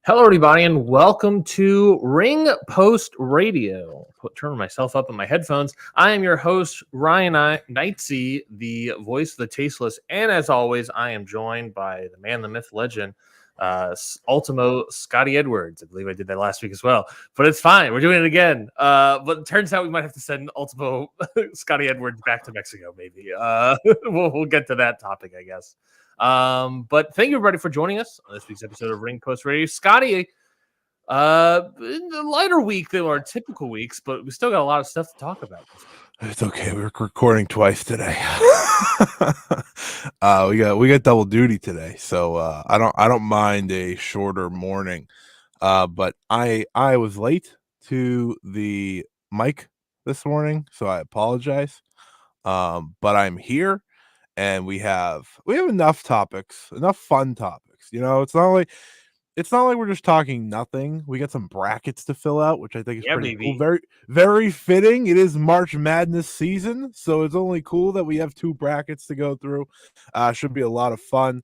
Hello, everybody, and welcome to Ring Post Radio. Turning myself up in my headphones. I am your host, Ryan Knightsey, the voice of the tasteless, and as always, I am joined by the man, the myth, legend, Ultimo Scotty Edwards. I believe I did that last week as well, but it's fine. We're doing it again. But it turns out we might have to send Ultimo Scotty Edwards back to Mexico. Maybe we'll get to that topic, I guess. But thank you everybody for joining us on this week's episode of Ring Post Radio. Scotty, in a lighter week than our typical weeks, but we still got a lot of stuff to talk about this week. It's okay. We're recording twice today. we got double duty today, so I don't mind a shorter morning. But I was late to the mic this morning, so I apologize. But I'm here. And we have enough topics, enough fun topics. You know, it's not like we're just talking nothing. We got some brackets to fill out, which I think is pretty cool. Very, very fitting. It is March Madness season, so it's only cool that we have two brackets to go through. Should be a lot of fun.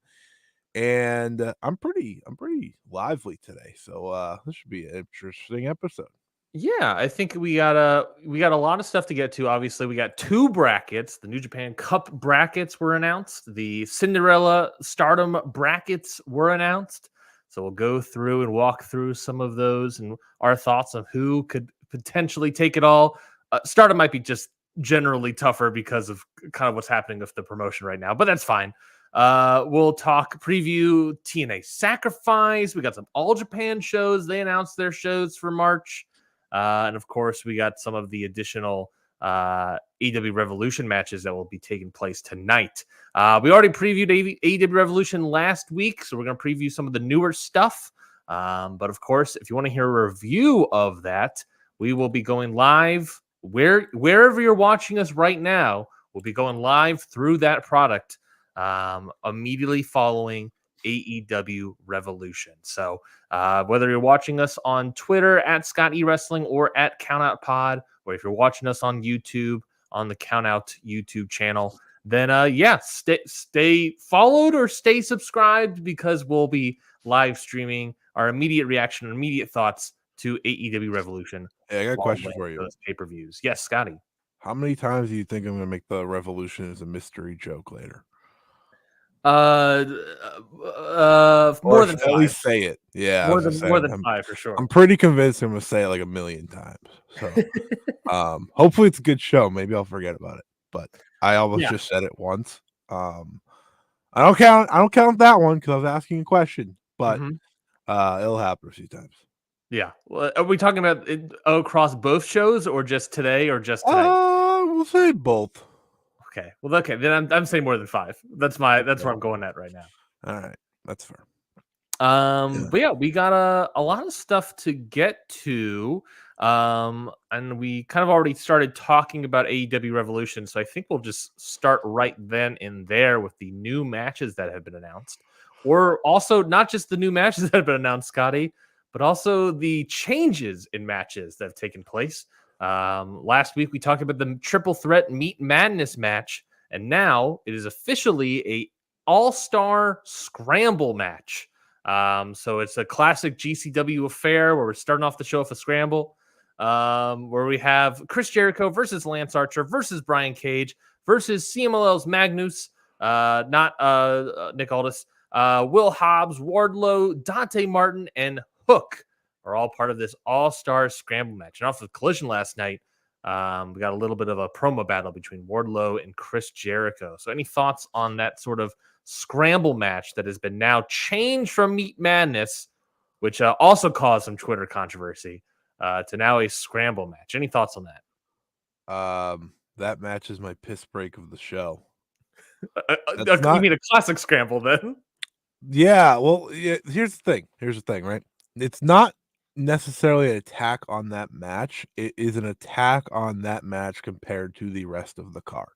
And I'm pretty lively today, so this should be an interesting episode. Yeah, I think we got a lot of stuff to get to. Obviously, we got two brackets. The New Japan Cup brackets were announced. The Cinderella Stardom brackets were announced. So we'll go through and walk through some of those and our thoughts on who could potentially take it all. Stardom might be just generally tougher because of kind of what's happening with the promotion right now, but that's fine. We'll preview TNA Sacrifice. We got some All Japan shows. They announced their shows for March. And of course, we got some of the additional AEW Revolution matches that will be taking place tonight. We already previewed AEW Revolution last week, so we're going to preview some of the newer stuff. But of course, if you want to hear a review of that, we will be going live wherever you're watching us right now. We'll be going live through that product immediately following AEW Revolution. So whether you're watching us on Twitter at Scott E Wrestling or at Countout Pod, or if you're watching us on YouTube on the Countout YouTube channel, then stay followed or stay subscribed, because we'll be live streaming our immediate reaction and immediate thoughts to AEW Revolution. Hey, I got a question for you. Those pay-per-views. Yes, Scotty. How many times do you think I'm going to make the Revolution as a mystery joke later? More than 5. At least say it. Yeah, more than 5 for sure. I'm pretty convinced I'm going to say it like 1,000,000 times. So, hopefully it's a good show. Maybe I'll forget about it. But I almost just said it once. I don't count that one because I was asking a question. But it'll happen a few times. Yeah. Well, are we talking about it across both shows, or just today, or just tonight? We'll say both. Okay. Well, okay. Then I'm saying more than 5. That's where I'm going at right now. All right. That's fair. But yeah, we got a lot of stuff to get to. And we kind of already started talking about AEW Revolution. So I think we'll just start right then and there with the new matches that have been announced. Or also not just the new matches that have been announced, Scotty, but also the changes in matches that have taken place. Last week we talked about the Triple Threat Meat Madness match, and now it is officially a All-Star Scramble match. So it's a classic GCW affair where we're starting off the show with a scramble, where we have Chris Jericho versus Lance Archer versus Brian Cage versus CMLL's Magnus, not Nick Aldis, Will Hobbs, Wardlow, Dante Martin, and Hook are all part of this all-star scramble match. And off the Collision last night, we got a little bit of a promo battle between Wardlow and Chris Jericho. So any thoughts on that sort of scramble match that has been now changed from Meat Madness, which also caused some Twitter controversy, to now a scramble match? Any thoughts on that? That match is my piss break of the show. You mean a classic scramble then? Yeah, well, here's the thing, right? It's not necessarily an attack on that match. It is an attack on that match compared to the rest of the card,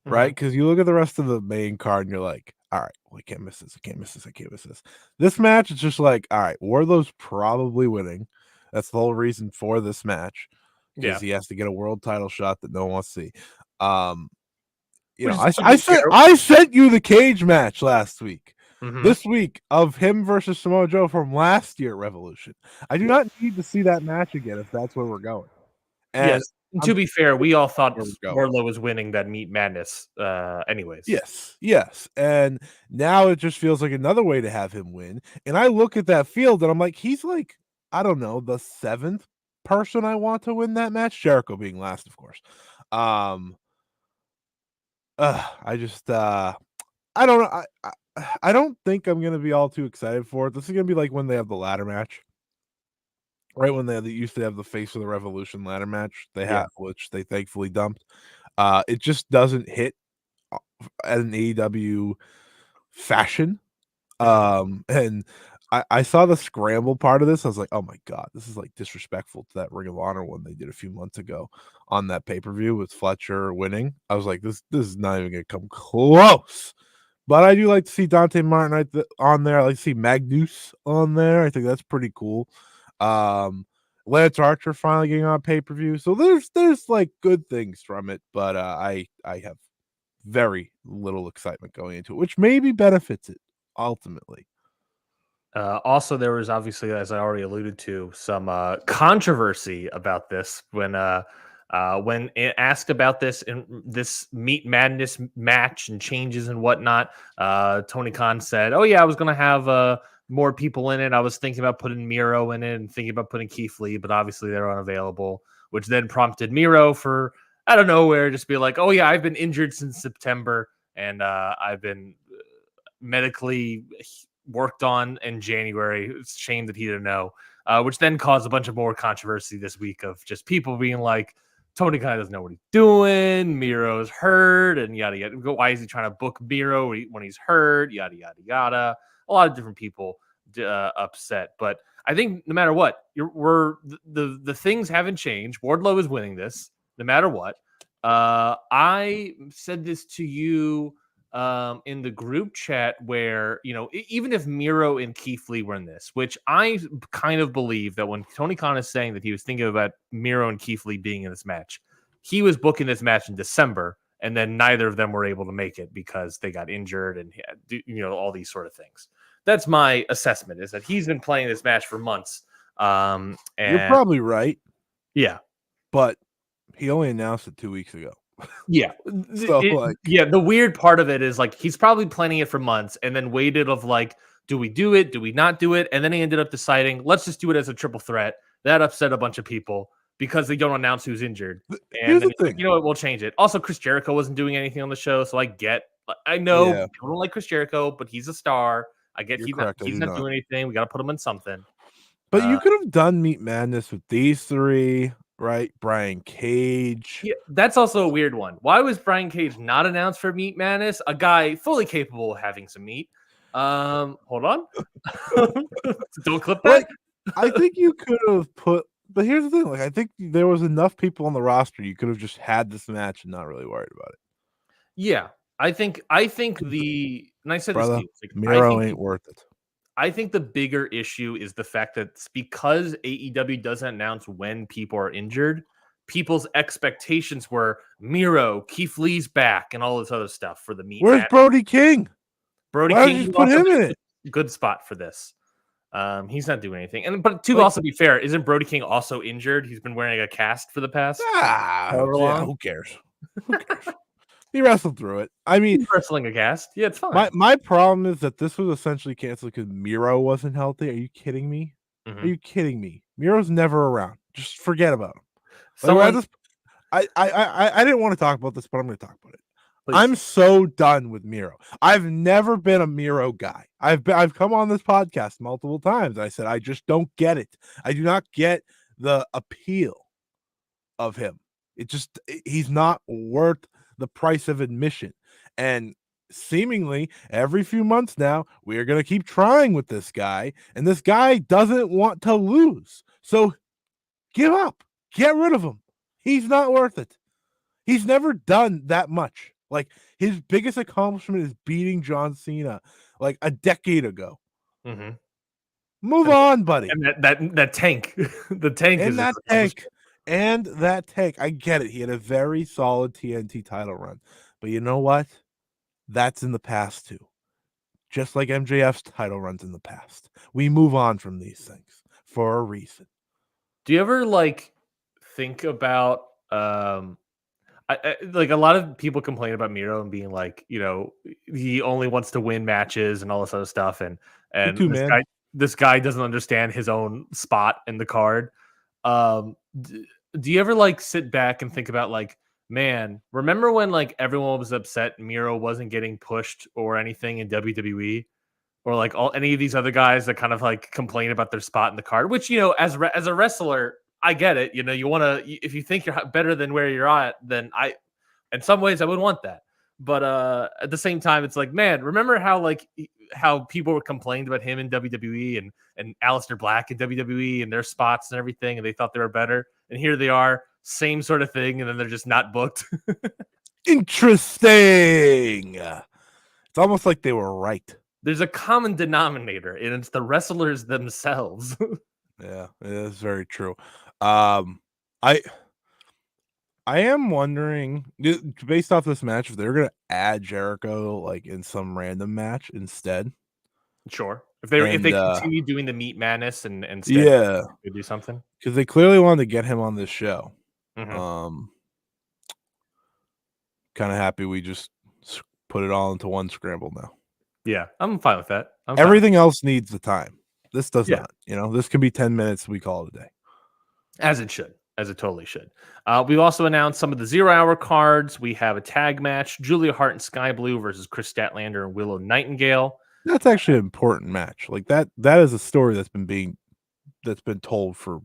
right? Because you look at the rest of the main card and you're like, all right, well, I can't miss this. I can't miss this. I can't miss this. This match is just like, all right, Wardlow's probably winning. That's the whole reason for this match, because he has to get a world title shot that no one wants to see. I sent you the cage match last week. This week of him versus Samoa Joe from last year at Revolution. I do not need to see that match again if that's where we're going. And yes. To be fair, we all thought where we're going. Wardlow was winning that Meat Madness. Anyways. Yes. And now it just feels like another way to have him win. And I look at that field and I'm like, he's like, I don't know, the 7th person I want to win that match. Jericho being last, of course. I just I don't know. I don't think I'm gonna be all too excited for it. This is gonna be like when they have the ladder match. Right when they used to have the Face of the Revolution ladder match, they have, which they thankfully dumped. It just doesn't hit at an AEW fashion. And I saw the scramble part of this. I was like, oh my god, this is like disrespectful to that Ring of Honor one they did a few months ago on that pay-per-view with Fletcher winning. I was like, this is not even gonna come close. But I do like to see Dante Martin on there. I like to see Magnus on there. I think that's pretty cool. Lance Archer finally getting on pay-per-view. So there's like good things from it, but I have very little excitement going into it, which maybe benefits it ultimately. Also, there was obviously, as I already alluded to, some controversy about this when asked about this in this Meat Madness match and changes and whatnot. Tony Khan said, "Oh yeah, I was going to have more people in it. I was thinking about putting Miro in it and thinking about putting Keith Lee, but obviously they're unavailable," which then prompted Miro for out of nowhere just be like, "Oh yeah, I've been injured since September and I've been medically worked on in January." It's a shame that he didn't know, which then caused a bunch of more controversy this week of just people being like, Tony Khan doesn't know what he's doing. Miro's hurt and yada, yada. Why is he trying to book Miro when he's hurt? Yada, yada, yada. A lot of different people upset. But I think no matter what, the things haven't changed. Wardlow is winning this no matter what. I said this to you in the group chat where, even if Miro and Keith Lee were in this, which I kind of believe that when Tony Khan is saying that he was thinking about Miro and Keith Lee being in this match, he was booking this match in December, and then neither of them were able to make it because they got injured and, all these sort of things. That's my assessment, is that he's been playing this match for months. And you're probably right. Yeah. But he only announced it 2 weeks ago. Yeah. So the weird part of it is like he's probably planning it for months and then waited of like, do we do it? Do we not do it? And then he ended up deciding, let's just do it as a triple threat. That upset a bunch of people because they don't announce who's injured. And then like, you know what? We'll change it. Also, Chris Jericho wasn't doing anything on the show, so I know people don't like Chris Jericho, but he's a star. I get he's not doing anything. We got to put him in something. But you could have done Meat Madness with these three, right? Brian Cage. Yeah, that's also a weird one. Why was Brian Cage not announced for Meat Madness? A guy fully capable of having some meat. Hold on. Don't clip that. Like, I think you could have put, but here's the thing. Like, I think there was enough people on the roster. You could have just had this match and not really worried about it. Yeah, I think and I said Brother, this to you, Miro ain't worth it. I think the bigger issue is the fact that because AEW doesn't announce when people are injured, people's expectations were Miro, Keith Lee's back, and all this other stuff for the meat. Where's Brody King? Brody King put him in it. Good spot for this. He's not doing anything. But to also be fair, isn't Brody King also injured? He's been wearing a cast for the past however long. Who cares? Who cares? He wrestled through it. I mean, he's wrestling a cast. Yeah, it's fine. My problem is that this was essentially canceled because Miro wasn't healthy. Are you kidding me? Mm-hmm. Are you kidding me? Miro's never around. Just forget about him. I didn't want to talk about this, but I'm going to talk about it. Please. I'm so done with Miro. I've never been a Miro guy. I've come on this podcast multiple times. I said I just don't get it. I do not get the appeal of him. He's not worth the price of admission. And seemingly every few months now, we are going to keep trying with this guy, and this guy doesn't want to lose. So give up. Get rid of him. He's not worth it. He's never done that much. Like, his biggest accomplishment is beating John Cena like a decade ago. Mm-hmm. Move on, buddy. And that tank. The tank and is that tank. And that tank. I get it. He had a very solid TNT title run. But you know what? That's in the past too. just like MJF's title runs in the past. We move on from these things for a reason. Do you ever like think about like a lot of people complain about Miro and being like, he only wants to win matches and all this other stuff, and Me and too, this man. guy doesn't understand his own spot in the card. Do you ever like sit back and think about like, man, remember when like everyone was upset Miro wasn't getting pushed or anything in WWE? Or like any of these other guys that kind of like complain about their spot in the card, which as a wrestler, I get it. You want to, if you think you're better than where you're at, then in some ways I would want that. But at the same time, it's like, man, remember how people were complained about him in WWE and Aleister Black in WWE and their spots and everything, and they thought they were better, and here they are, same sort of thing, and then they're just not booked. Interesting. It's almost like they were right. There's a common denominator, and it's the wrestlers themselves. Yeah, it is very true. I am wondering, based off this match, if they're gonna add Jericho like in some random match instead. Sure. If they continue doing the Meat Madness and instead yeah, they do something. because they clearly wanted to get him on this show. Mhm. Kind of happy we just put it all into one scramble now. Yeah, I'm fine with that. Everything else needs the time. This does Yeah. not. This can be 10 minutes. We call it a day. As it should. As it totally should. We've also announced some of the 0-hour cards. We have a tag match: Julia Hart and Sky Blue versus Chris Statlander and Willow Nightingale. That's actually an important match. Like that is a story that's been told for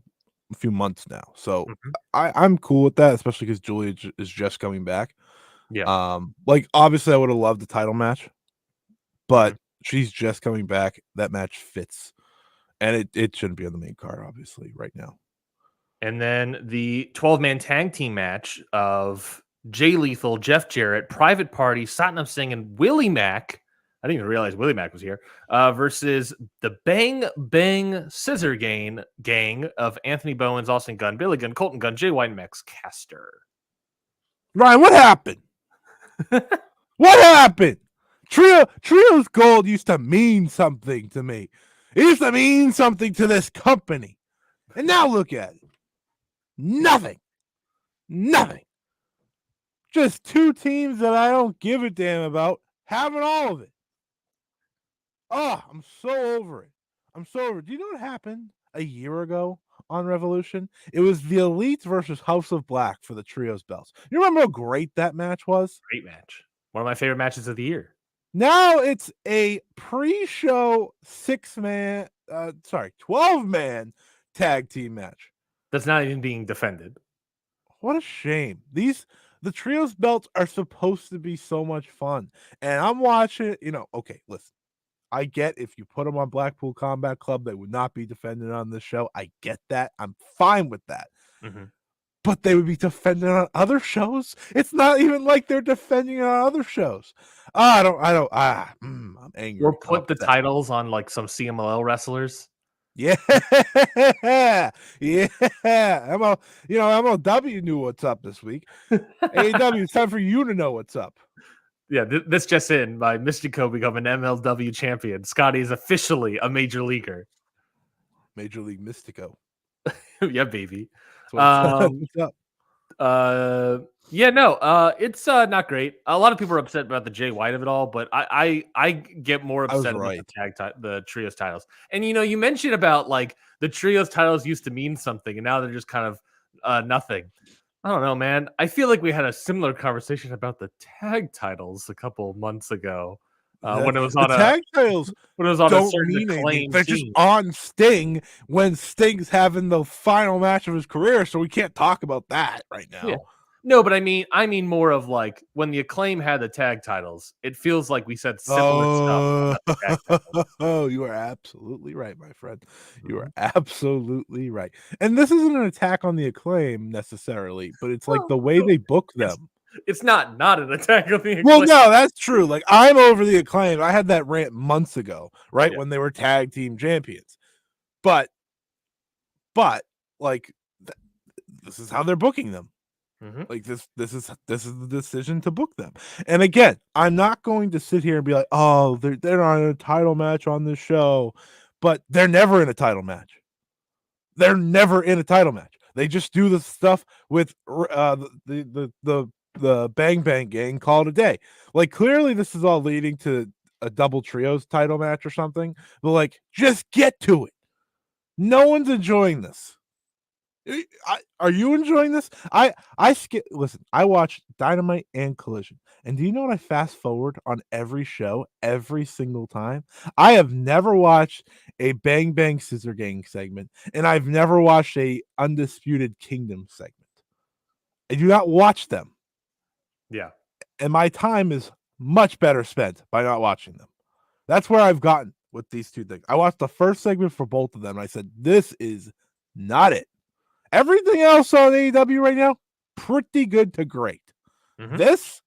a few months now. So I'm cool with that, especially because Julia is just coming back. Yeah. Like obviously I would have loved the title match, but she's just coming back. That match fits. And it shouldn't be on the main card, obviously, right now. And then the 12-man tag team match of Jay Lethal, Jeff Jarrett, Private Party, Satnam Singh, and Willie Mack. I didn't even realize Willie Mack was here. Versus the Bang Bang Scissor gang of Anthony Bowens, Austin Gunn, Billy Gunn, Colton Gunn, Jay White, and Max Caster. Ryan, what happened? What happened? Trios Gold used to mean something to me. It used to mean something to this company. And now look at it. Nothing. Just two teams that I don't give a damn about having all of it. Oh, I'm so over it. Do you know what happened a year ago on Revolution? It was the Elite versus House of Black for the Trios belts. You remember how great that match was? Great match. One of my favorite matches of the year. Now it's a pre-show 12-man tag team match. That's not even being defended. What a shame. The Trios belts are supposed to be so much fun. And I'm watching, okay, listen. I get if you put them on Blackpool Combat Club, they would not be defended on this show. I get that. I'm fine with that. But they would be defended on other shows. It's not even like they're defending it on other shows. I'm angry. Or put the titles on like some CMLL wrestlers. Yeah. MLW knew what's up this week. AEW, it's time for you to know what's up. Yeah, this just in. By Mystico become an MLW champion. Scotty is officially a major leaguer. Major League Mystico. Yeah, baby. What's up? It's not great. A lot of people are upset about the Jay White of it all, but I get more upset about the trios titles. And you mentioned about like the trios titles used to mean something, and now they're just kind of nothing. I don't know, man. I feel like we had a similar conversation about the tag titles a couple months ago. When it was on tag titles, when it was on don't a certain mean acclaim, they're just on Sting when Sting's having the final match of his career, so we can't talk about that right now. Yeah. No, but I mean more of like when the Acclaim had the tag titles, it feels like we said similar stuff. Oh, you are absolutely right, my friend. You are absolutely right. And this isn't an attack on the Acclaim necessarily, but it's like the way they book them. It's not an attack on the Acclaim. Well, no, that's true. Like I'm over the Acclaim. I had that rant months ago, right? When they were tag team champions. But like this is how they're booking them. Mm-hmm. Like this is the decision to book them. And again, I'm not going to sit here and be like, oh, they're not in a title match on this show, but they're never in a title match. They're never in a title match. They just do the stuff with the Bang Bang Gang, call it a day. Like clearly, this is all leading to a double trios title match or something. But like, just get to it. No one's enjoying this. Are you enjoying this? I skip. Listen, I watched Dynamite and Collision, and do you know what I fast forward on every show every single time? I have never watched a Bang Bang Scissor Gang segment, and I've never watched a Undisputed Kingdom segment. I do not watch them. Yeah, and my time is much better spent by not watching them. That's where I've gotten with these two things. I watched the first segment for both of them, and I said, "This is not it." Everything else on AEW right now, pretty good to great. mm-hmm. This,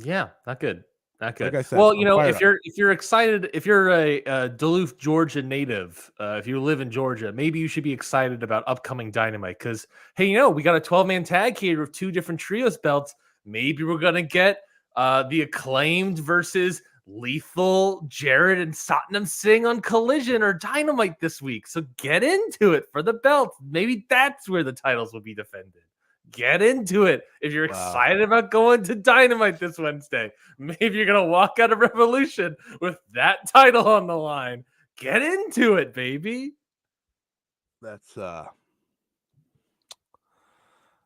yeah, not good. Not good. like I said, well, I'm if you're excited, if you're a Duluth, Georgia native, if you live in Georgia, maybe you should be excited about upcoming Dynamite because hey, we got a 12-man tag here with 2 different trios belts. Maybe we're gonna get the Acclaimed versus Lethal, Jarrett and Satnam Singh on Collision or Dynamite this week. So get into it for the belts. Maybe that's where the titles will be defended. Get into it. If you're excited about going to Dynamite this Wednesday, maybe you're going to walk out of Revolution with that title on the line. Get into it, baby. That's I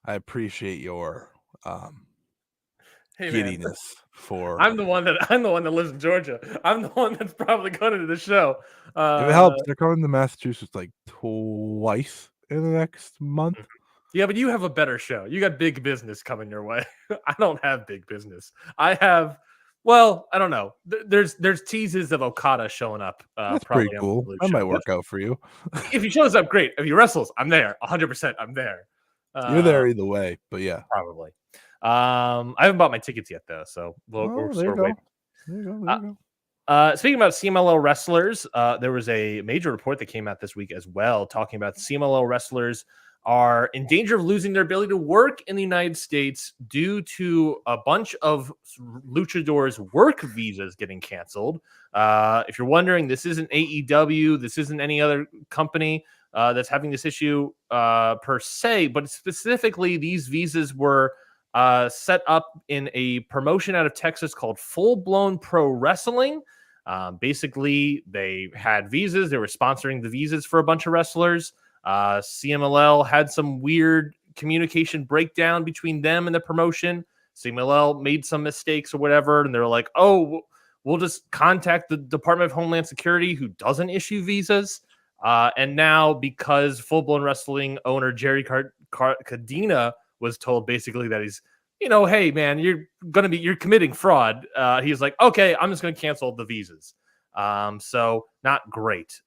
appreciate your giddiness for I'm the one that lives in Georgia. I'm the one that's probably going to the show. If it helps, they're coming to Massachusetts like twice in the next month. Yeah, but you have a better show. You got big business coming your way. I don't have big business. I have, well, I don't know. There's teases of Okada showing up. That's probably pretty cool. That might work out for you. If he shows up, great. If he wrestles, I'm there. 100%. I'm there. You're there either way, but yeah, probably. I haven't bought my tickets yet though, so we're there you go. waiting. There you go. There you go. Speaking about CMLL wrestlers, there was a major report that came out this week as well, talking about CMLL wrestlers are in danger of losing their ability to work in the United States due to a bunch of luchadors' work visas getting canceled. If you're wondering, this isn't AEW, this isn't any other company that's having this issue per se, but specifically these visas were set up in a promotion out of Texas called Full Blown Pro Wrestling. Basically, they had visas. They were sponsoring the visas for a bunch of wrestlers. CMLL had some weird communication breakdown between them and the promotion. CMLL made some mistakes or whatever, and they're like, oh, we'll just contact the Department of Homeland Security, who doesn't issue visas. And now, because Full Blown Wrestling owner Jerry Cadena was told basically that he's, hey man, you're committing fraud. He's like, okay, I'm just going to cancel the visas. So not great.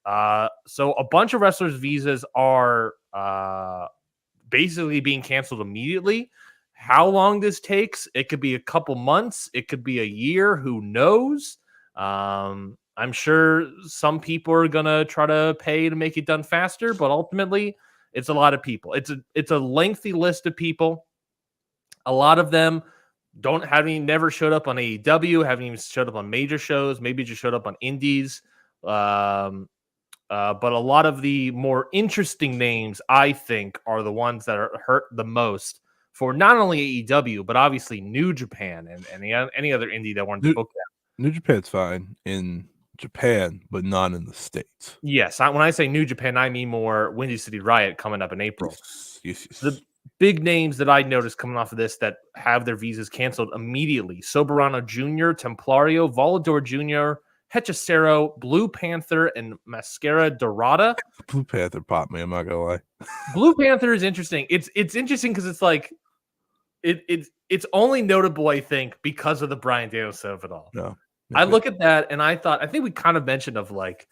So a bunch of wrestlers' visas are basically being canceled immediately. How long this takes? It could be a couple months. It could be a year. Who knows? I'm sure some people are gonna try to pay to make it done faster, but ultimately, it's a lot of people. It's a lengthy list of people. A lot of them never showed up on AEW, haven't even showed up on major shows, maybe just showed up on indies. But a lot of the more interesting names, I think, are the ones that are hurt the most for not only AEW, but obviously New Japan and any other indie that wanted to book that. New Japan's fine in Japan, but not in the States. Yes, when I say New Japan, I mean more Windy City Riot coming up in April. Yes. The big names that I noticed coming off of this that have their visas canceled immediately: Soberano Jr., Templario, Volador Jr., Hechicero, Blue Panther, and Mascara Dorada. Blue Panther popped me. I'm not gonna lie. Blue Panther is interesting. It's interesting because it's like it's only notable, I think, because of the Bryan Danielson of it all. No. I look at that and I think we kind of mentioned of like,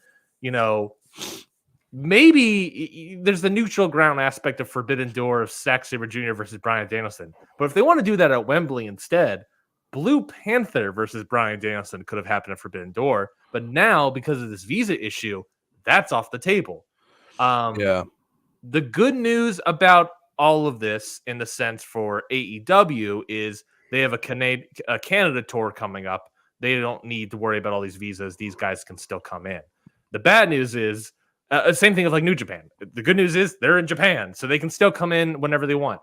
maybe there's the neutral ground aspect of Forbidden Door of Zack Sabre Jr. versus Bryan Danielson. But if they want to do that at Wembley instead, Blue Panther versus Bryan Danielson could have happened at Forbidden Door. But now, because of this visa issue, that's off the table. Yeah. The good news about all of this, in the sense for AEW, is they have a Canada tour coming up. They don't need to worry about all these visas. These guys can still come in. The bad news is same thing as like New Japan. The good news is they're in Japan, so they can still come in whenever they want.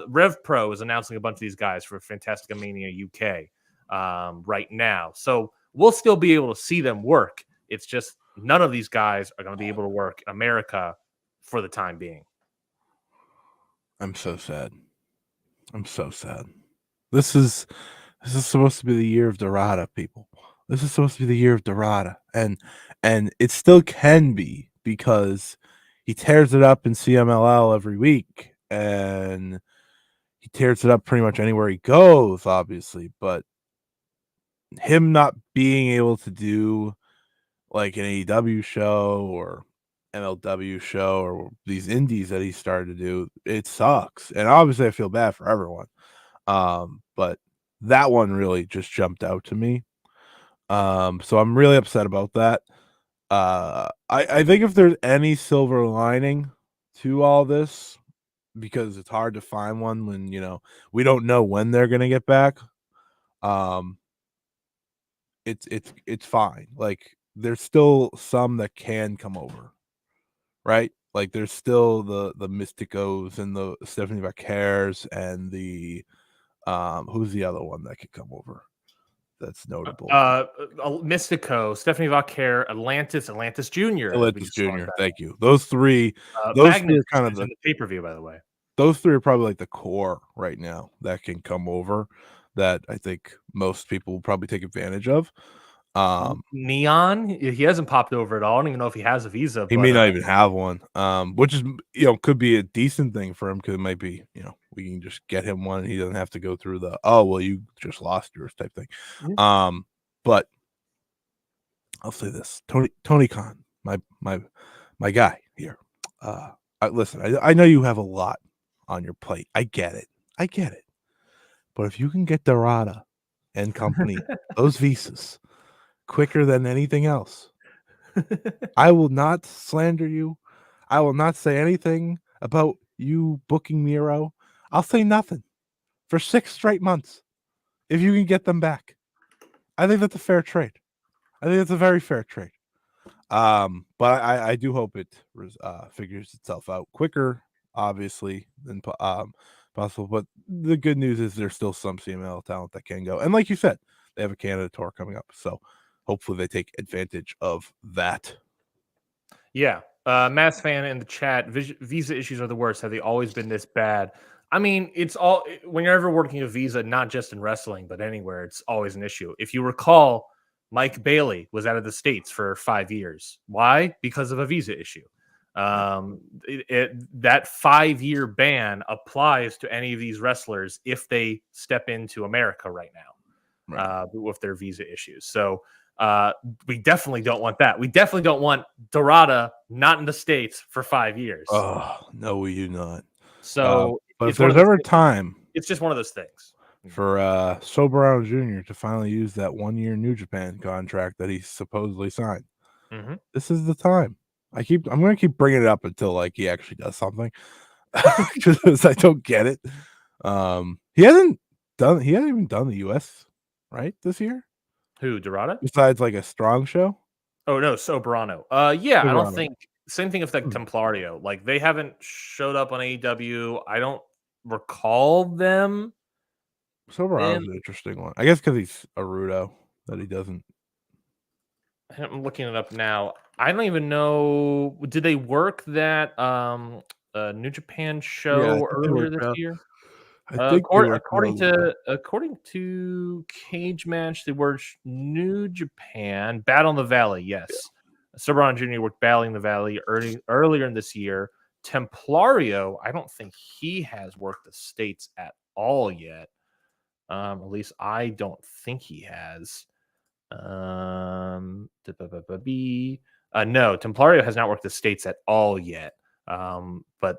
Rev Pro is announcing a bunch of these guys for Fantastica Mania UK right now, so we'll still be able to see them work. It's just none of these guys are going to be able to work in America for the time being. I'm so sad. I'm so sad. This is supposed to be the year of Dorada, people. This is supposed to be the year of Dorada, and it still can be, because he tears it up in CMLL every week, and he tears it up pretty much anywhere he goes, obviously. But him not being able to do like an AEW show or MLW show or these indies that he started to do, it sucks. And obviously I feel bad for everyone. But that one really just jumped out to me. So I'm really upset about that. I think if there's any silver lining to all this, because it's hard to find one when, we don't know when they're gonna get back. It's fine. Like, there's still some that can come over, right? Like, there's still the Mysticos and the Stephanie Vaquers and the who's the other one that could come over that's notable? Mystico, Stephanie Vaquer, Atlantis Jr. Atlantis Jr. Thank you. Those three Magnus are kind of is in the pay-per-view, by the way. Those three are probably like the core right now that can come over, that I think most people will probably take advantage of. Neon, he hasn't popped over at all. I don't even know if he has a visa. He may not even have one, which is, could be a decent thing for him, because it might be, we can just get him one and he doesn't have to go through the, oh, well, you just lost yours type thing. Yeah. But I'll say this, Tony Khan, my guy here. Listen, I know you have a lot on your plate. I get it. But if you can get Dorada and company those visas quicker than anything else, I will not slander you. I will not say anything about you booking Miro. I'll say nothing for 6 straight months if you can get them back. I think that's a fair trade. I think that's a very fair trade. But I do hope it figures itself out quicker, obviously, than possible. But the good news is there's still some CMLL talent that can go. And like you said, they have a Canada tour coming up. So hopefully they take advantage of that. Yeah. Mass fan in the chat, visa issues are the worst. Have they always been this bad? I mean, it's all, when you're ever working a visa, not just in wrestling, but anywhere, it's always an issue. If you recall, Mike Bailey was out of the States for 5 years. Why? Because of a visa issue. That 5-year ban applies to any of these wrestlers if they step into America right now, with their visa issues. So we definitely don't want that. We definitely don't want Dorada not in the States for 5 years. Oh, no, we do not. So, but if there's ever time, it's just one of those things for Soberano Jr. to finally use that 1-year New Japan contract that he supposedly signed. This is the time. I'm going to keep bringing it up until like he actually does something, because I don't get it. He hasn't even done the US right this year. Who, Dorada? Besides like a strong show? Oh no, Soberano. Yeah, Soberano. I don't think, same thing with like Templario. Like, they haven't showed up on AEW. I don't recall them. Soberano's an interesting one. I guess because he's a Rudo that he doesn't. I'm looking it up now. I don't even know. Did they work that New Japan show earlier this year? I think according to Cage Match, they were New Japan Battle in the Valley. Yes, Soberano Jr. worked Battle in the Valley earlier in this year. Templario, I don't think he has worked the States at all yet. At least I don't think he has. No, Templario has not worked the States at all yet. But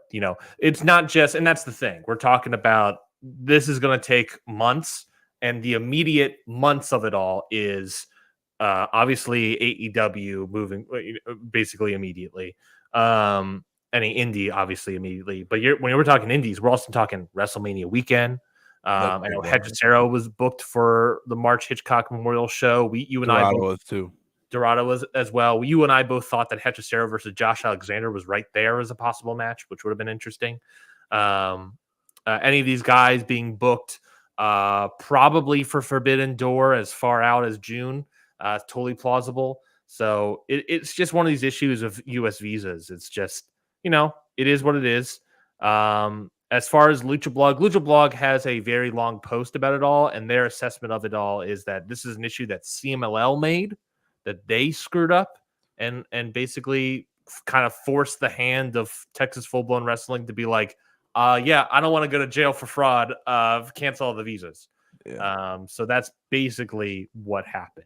it's not just, and that's the thing. We're talking about, this is going to take months, and the immediate months of it all is obviously AEW moving basically immediately. any indie, obviously, immediately. But when we're talking indies, we're also talking WrestleMania weekend. I know Hechicero was booked for the March Hitchcock Memorial Show. You and I both was too. Dorado was as well. You and I both thought that Hechicero versus Josh Alexander was right there as a possible match, which would have been interesting. Any of these guys being booked probably for Forbidden Door as far out as June, totally plausible. So it's just one of these issues of U.S. visas. It's just, it is what it is. As far as Lucha Blog has a very long post about it all, and their assessment of it all is that this is an issue that CMLL made, that they screwed up and basically kind of forced the hand of Texas Full Blown Wrestling to be like, yeah, I don't want to go to jail for fraud. Cancel all the visas. Yeah. So that's basically what happened.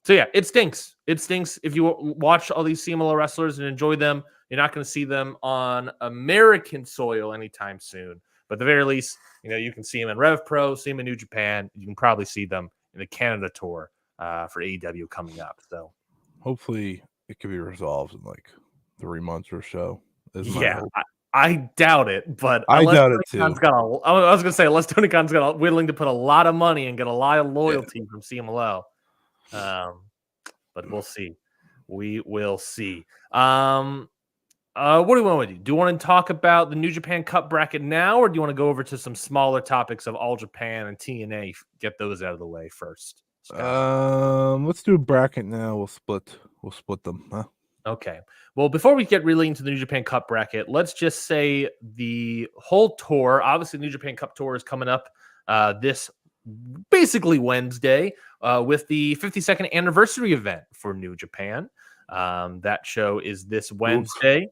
So yeah, it stinks. It stinks. If you watch all these CMLL wrestlers and enjoy them, you're not going to see them on American soil anytime soon. But at the very least, you can see them in Rev Pro, see them in New Japan. You can probably see them in the Canada tour for AEW coming up. So hopefully it can be resolved in like 3 months or so. Yeah, I doubt it, but I doubt it too. I was going to say, unless Tony Khan's willing to put a lot of money and get a lot of loyalty from CMLL. But we'll see. We will see. What do we want to do? Do you want to talk about the New Japan Cup bracket now, or do you want to go over to some smaller topics of All Japan and TNA? Get those out of the way first. Let's do a bracket now. We'll split them. Huh? Okay. Well, before we get really into the New Japan Cup bracket, let's just say the whole tour. Obviously, the New Japan Cup tour is coming up this basically Wednesday with the 52nd anniversary event for New Japan. That show is this Wednesday.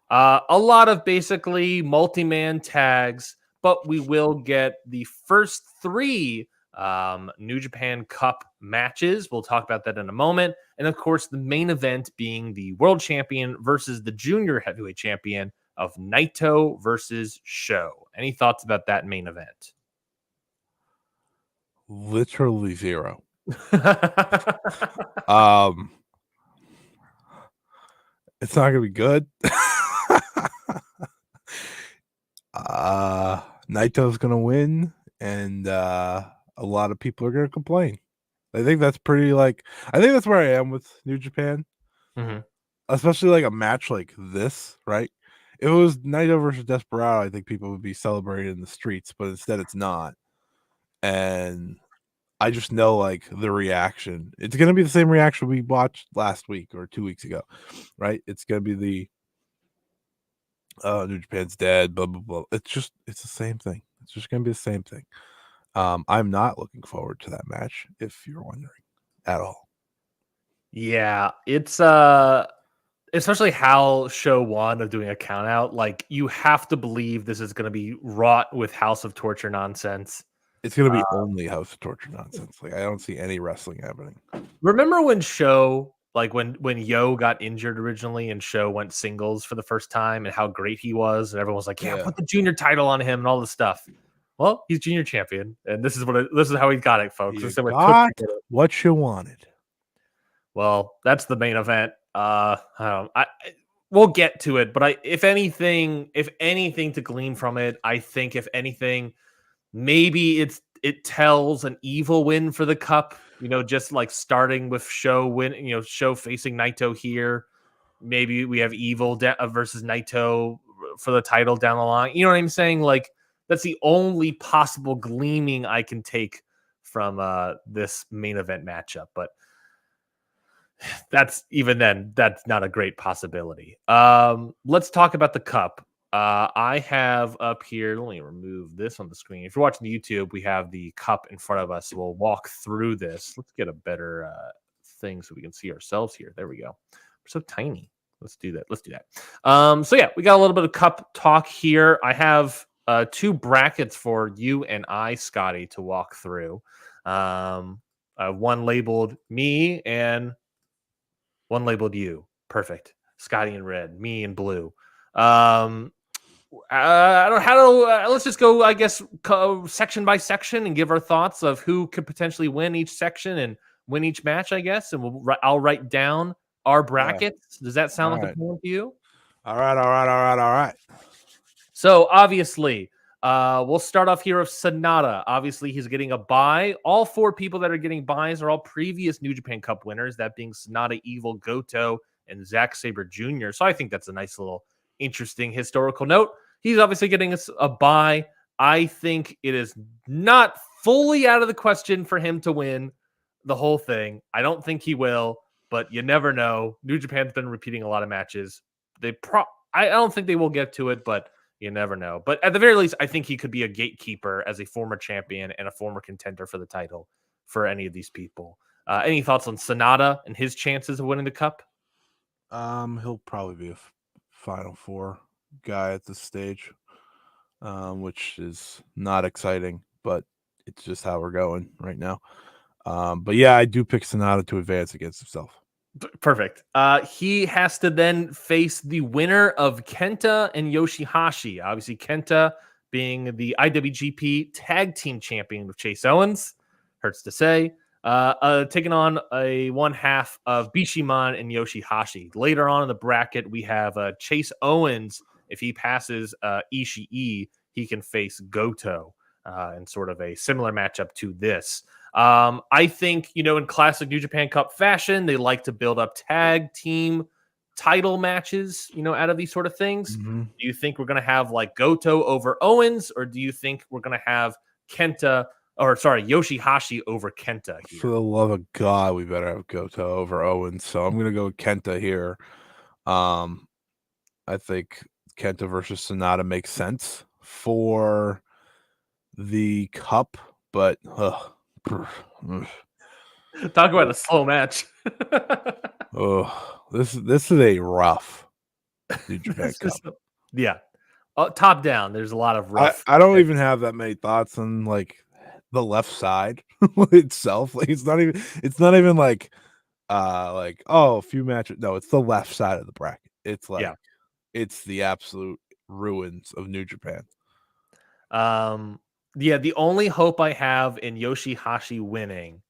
A lot of basically multi-man tags, but we will get the first 3 New Japan Cup matches. We'll talk about that in a moment. And of course, the main event being the world champion versus the junior heavyweight champion of Naito versus Sho. Any thoughts about that main event? Literally 0. It's not gonna be good. Naito's gonna win, and a lot of people are gonna complain. I think that's I think that's where I am with New Japan. Mm-hmm. Especially like a match like this, right? If it was Naito versus Desperado, I think people would be celebrating in the streets, but instead it's not. And I just know like the reaction. It's gonna be the same reaction we watched last week or 2 weeks ago, right? It's gonna be the New Japan's dead, blah blah blah. It's the same thing. It's just gonna be the same thing. I'm not looking forward to that match, if you're wondering, at all. Yeah, it's especially how show 1 of doing a count out, like you have to believe this is gonna be wrought with House of Torture nonsense. It's gonna be only House of Torture nonsense. Like I don't see any wrestling happening. Remember when Sho, like when Yo got injured originally and Sho went singles for the first time and how great he was, and everyone was like, "Yeah, put the junior title on him and all this stuff." Well, he's junior champion, and this is how he got it, folks. You got what you wanted. Well, that's the main event. We'll get to it, but if anything to glean from it, I think if anything, maybe it tells an evil win for the cup. Just like starting with Sho win. Sho facing Naito here. Maybe we have Evil versus Naito for the title down the line. You know what I'm saying? Like that's the only possible gleaming I can take from this main event matchup, but that's not a great possibility. Let's talk about the cup. I have up here, let me remove this on the screen. If you're watching the YouTube, we have the cup in front of us. We'll walk through this. Let's get a better thing so we can see ourselves here. There we go. We're so tiny. Let's do that. So yeah, we got a little bit of cup talk here. I have 2 brackets for you and I, Scotty, to walk through. One labeled me and one labeled you. Perfect. Scotty in red, me in blue. I don't know how to. Let's just go, I guess, section by section and give our thoughts of who could potentially win each section and win each match, I guess. And I'll write down our brackets. Does that sound like a plan to you? All right. So obviously, we'll start off here with Sonata. Obviously, he's getting a bye. All 4 people that are getting buys are all previous New Japan Cup winners, that being Sonata, Evil, Goto, and Zack Sabre Jr. So I think that's a nice little interesting historical note. He's obviously getting a bye. I think it is not fully out of the question for him to win the whole thing. I don't think he will, but you never know. New Japan's been repeating a lot of matches. I don't think they will get to it, but you never know. But at the very least, I think he could be a gatekeeper as a former champion and a former contender for the title for any of these people. Any thoughts on Sonata and his chances of winning the cup? He'll probably be a Final Four guy at this stage, which is not exciting, but it's just how we're going right now. But yeah, I do pick Sonata to advance against himself. Perfect. He has to then face the winner of Kenta and Yoshihashi. Obviously, Kenta being the IWGP Tag Team Champion with Chase Owens. Hurts to say. Taking on a one half of Bishamon and Yoshihashi. Later on in the bracket, we have Chase Owens. If he passes Ishii, he can face Goto in sort of a similar matchup to this. I think, in classic New Japan Cup fashion, they like to build up tag team title matches, out of these sort of things. Mm-hmm. Do you think we're going to have like Goto over Owens, or do you think we're going to have Yoshihashi over Kenta here? For the love of God, we better have Goto over Owens. So I'm going to go with Kenta here. I think Kenta versus Sonata makes sense for the cup, but talk about a slow match. This is a rough New Japan Cup. Yeah. Top down, there's a lot of rough. I don't even have that many thoughts on like the left side itself. Like it's not even like a few matches. No, it's the left side of the bracket. It's like it's the absolute ruins of New Japan. The only hope I have in Yoshihashi winning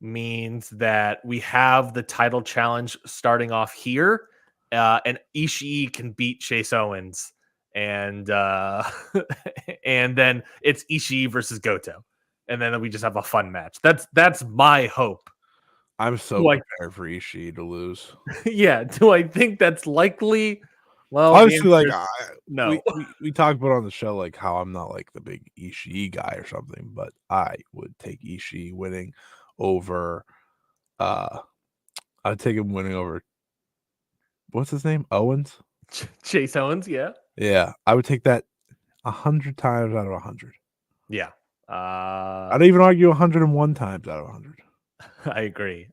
means that we have the title challenge starting off here, and Ishii can beat Chase Owens, and and then it's Ishii versus Goto, and then we just have a fun match. That's my hope. I'm so prepared for Ishii to lose. Yeah, do I think that's likely? Well, honestly, like no, we talked about on the show like how I'm not like the big Ishii guy or something, but I would take Ishii winning over. I'd take him winning over. What's his name? Owens. Chase Owens. Yeah, I would take that 100 times out of 100. Yeah, I'd even argue 101 times out of 100. I agree.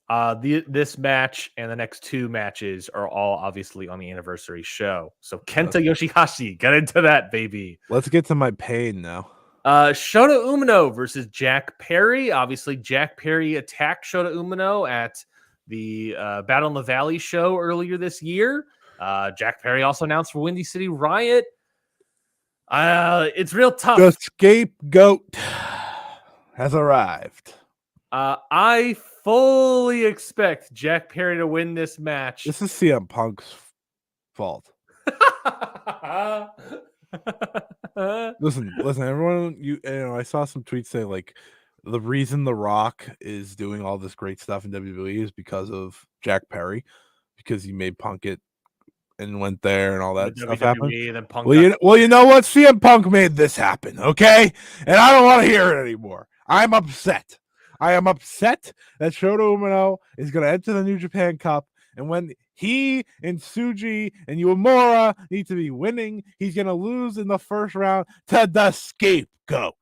This match and the next 2 matches are all obviously on the anniversary show. So Kenta Yoshihashi, get into that, baby. Let's get to my pain now. Shota Umino versus Jack Perry. Obviously, Jack Perry attacked Shota Umino at the Battle in the Valley show earlier this year. Jack Perry also announced for Windy City Riot. It's real tough. The scapegoat has arrived. I fully expect Jack Perry to win this match. This is CM Punk's fault. Listen, everyone. I saw some tweets saying like the reason The Rock is doing all this great stuff in WWE is because of Jack Perry, because he made Punk it and went there and all that stuff happened. Then Punk well, you know what? CM Punk made this happen, okay? And I don't want to hear it anymore. I'm upset. I am upset that Shota Umino is going to enter the New Japan Cup, and when he and Tsuji and Uemura need to be winning, he's going to lose in the first round to the scapegoat.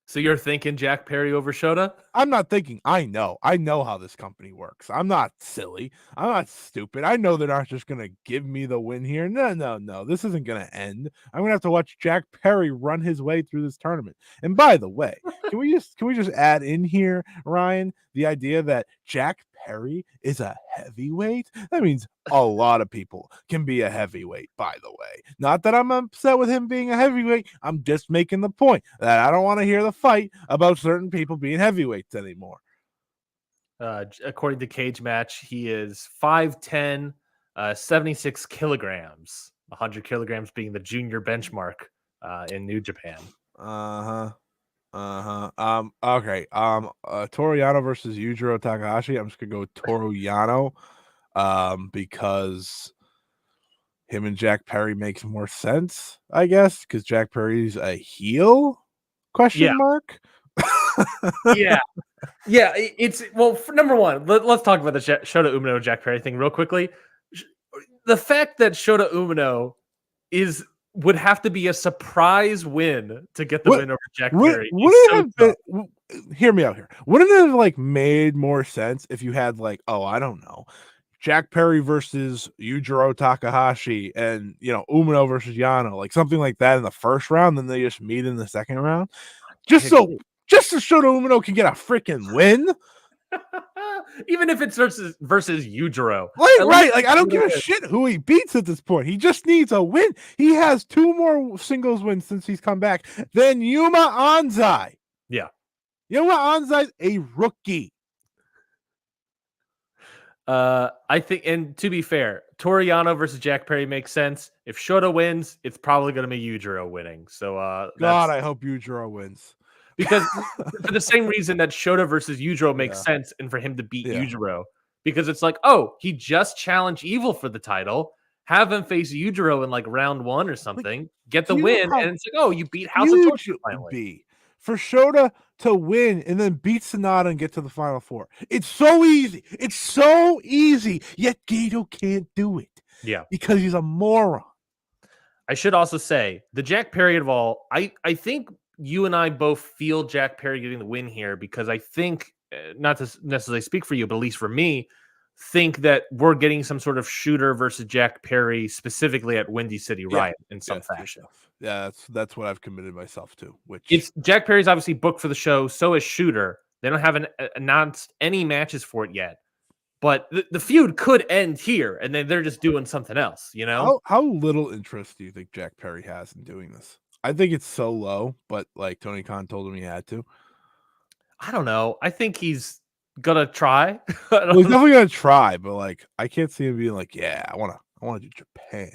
So you're thinking Jack Perry over Shota? I'm not thinking. I know how this company works. I'm not silly. I'm not stupid. I know they're not just going to give me the win here. No. This isn't going to end. I'm going to have to watch Jack Perry run his way through this tournament. And by the way, can we just add in here, Ryan, the idea that Jack Perry is a heavyweight? That means a lot of people can be a heavyweight, by the way. Not that I'm upset with him being a heavyweight. I'm just making the point that I don't want to hear the fight about certain people being heavyweights anymore. According to Cage Match, he is 5'10", 76 kilograms, 100 kilograms being the junior benchmark in New Japan. Okay. Toru Yano versus Yujiro Takahashi. I'm just gonna go Toru Yano, because him and Jack Perry makes more sense, I guess, because Jack Perry's a heel? Question mark. Yeah. It's well. For number one, let's talk about the Shota Umino Jack Perry thing real quickly. The fact that Shota Umino would have to be a surprise win to get the win over Jack Perry. Hear me out here. Wouldn't it have like made more sense if you had like, I don't know, Jack Perry versus Yujiro Takahashi and Umino versus Yano, like something like that in the first round, then they just meet in the second round, just so Shota Umino can get a freaking win. Even if it's versus Yujiro. Right. Like, I don't give a shit who he beats at this point. He just needs a win. He has 2 more singles wins since he's come back than Yuma Anzai. Yeah. Yuma Anzai's a rookie. I think, and to be fair, Toru Yano versus Jack Perry makes sense. If Shota wins, it's probably going to be Yujiro winning. So, God, I hope Yujiro wins. Because for the same reason that Shota versus Yujiro makes sense, and for him to beat Yujiro, because it's like, he just challenged Evil for the title, have him face Yujiro in like round 1 or something, get the win, and it's like, you beat House of Torture finally. For Shota to win and then beat Sonata and get to the Final Four. It's so easy. It's so easy. Yet Gato can't do it. Yeah, because he's a moron. I should also say the Jack Perry of all. I think you and I both feel Jack Perry getting the win here because I think, not to necessarily speak for you, but at least for me, think that we're getting some sort of shooter versus Jack Perry specifically at Windy City Riot in some fashion. Yeah, that's what I've committed myself to. Which it's Jack Perry's obviously booked for the show, so is Shooter. They don't have announced any matches for it yet, but the feud could end here, and then they're just doing something else. How little interest do you think Jack Perry has in doing this? I think it's so low, but like Tony Khan told him he had to. I don't know. I think he's gonna try. Well, he's definitely gonna try, but like I can't see him being like, I want to do Japan.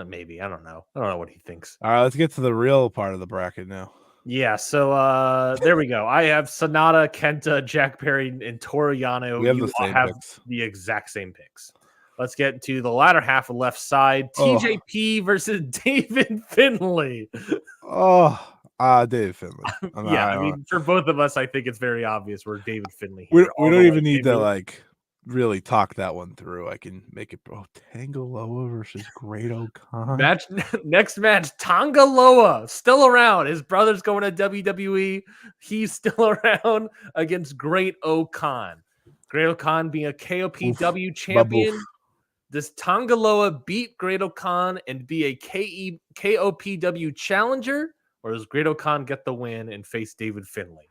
Maybe. I don't know. I don't know what he thinks. All right, let's get to the real part of the bracket now. Yeah, so there we go. I have Sonata, Kenta, Jack Perry, and Toru Yano. We have the same picks. The exact same picks. Let's get to the latter half of left side. TJP versus David Finlay. David Finlay. I mean, for both of us, I think it's very obvious we're David Finlay here. We don't even need to like really talk that one through. I can make it, bro. Tangaloa versus Great Okan. Next match, Tangaloa still around. His brother's going to WWE. He's still around against Great Okan. Great Okan being a KOPW champion. Does Tangaloa beat Great Okan and be a KOPW challenger, or does Great Okan get the win and face David Finlay?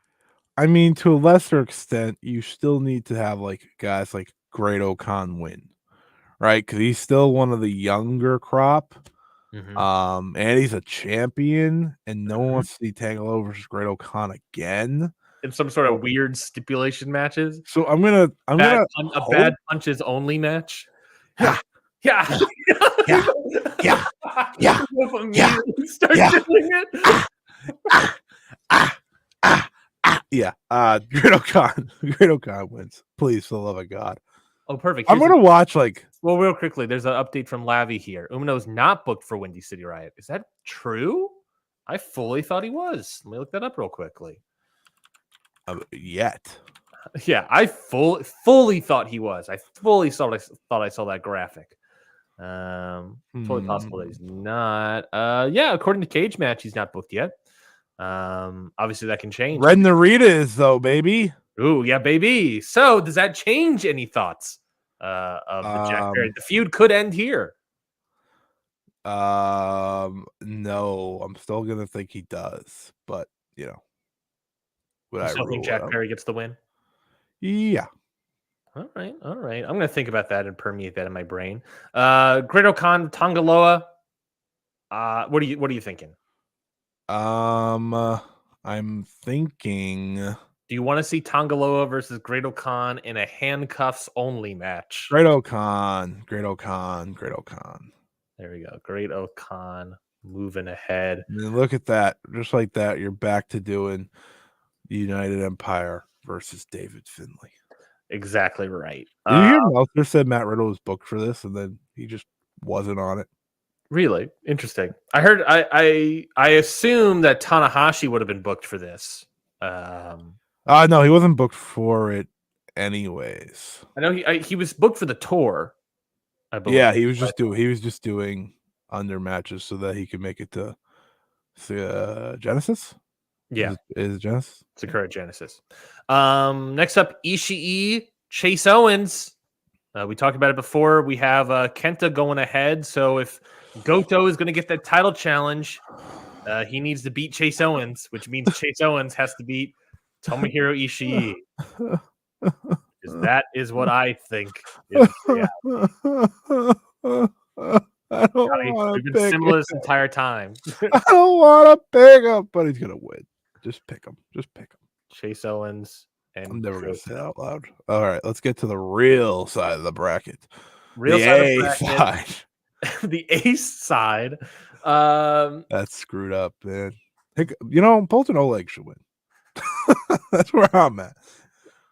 I mean, to a lesser extent, you still need to have like guys like Great Okan win, right? Because he's still one of the younger crop, and he's a champion, and no one wants to see Tangaloa versus Great Okan again in some sort of weird stipulation matches. So I'm gonna bad punches only match. Yeah. Start doing it. Great Okan wins. Please, for the love of God. Oh, perfect. I'm gonna watch like. Well, real quickly, there's an update from Lavi here. Umino is not booked for Windy City Riot. Is that true? I fully thought he was. Let me look that up real quickly. Yet. Yeah, I fully thought he was. I fully thought I saw that graphic. Fully possible that he's not. According to Cage Match, he's not booked yet. Obviously that can change. Red Narita is though, baby. Ooh, yeah, baby. So does that change any thoughts of the Jack Perry? The feud could end here. No, I'm still gonna think he does, but would I still think Jack Perry gets the win? Yeah. All right. I'm gonna think about that and permeate that in my brain. Great Okan, Tangaloa. What are you thinking? I'm thinking. Do Do you want to see Tongaloa versus Great Khan in a handcuffs only match? Great Khan. There we go. Great Khan moving ahead. And look at that. Just like that, you're back to doing United Empire versus David Finlay. Exactly right. Did you hear Meltzer said Matt Riddle was booked for this, and then he just wasn't on it? Really interesting. I heard. I assume that Tanahashi would have been booked for this. No, he wasn't booked for it, anyways. I know he was booked for the tour. I believe. Yeah, he was just doing under matches so that he could make it to Genesis. Yeah, is it Genesis? Sakura Genesis. Next up, Ishii, Chase Owens. We talked about it before. We have Kenta going ahead. So if Goto is going to get that title challenge, he needs to beat Chase Owens, which means Chase Owens has to beat Tomohiro Ishii. That is what I think is reality. I don't want to pick been similar this entire time. I don't want to pick him, but he's going to win. Just pick him. Chase Owens. And I'm never going to say that out loud. All right, let's get to the real side of the bracket. Real the side A of the bracket. side. The ace side. That's screwed up, man. Bolton Oleg should win. That's where I'm at.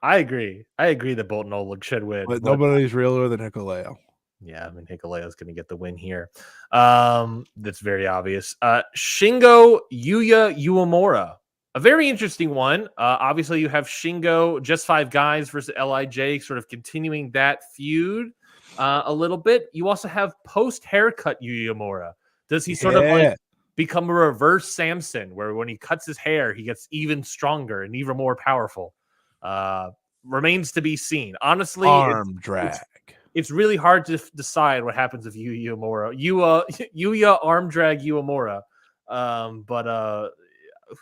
I agree that Bolton Oleg should win. But nobody's realer than Hikuleo. Yeah, I mean, Hikuleo's going to get the win here. That's very obvious. Shingo Yuya Uemura. A very interesting one. Obviously, you have Shingo, just 5 guys versus LIJ, sort of continuing that feud a little bit. You also have post-haircut Yuya Uemura. Does he sort of like become a reverse Samson, where when he cuts his hair, he gets even stronger and even more powerful? Remains to be seen. Honestly, arm drag. It's really hard to decide what happens if Yuya Uemura. Yuya arm drag Uemura. But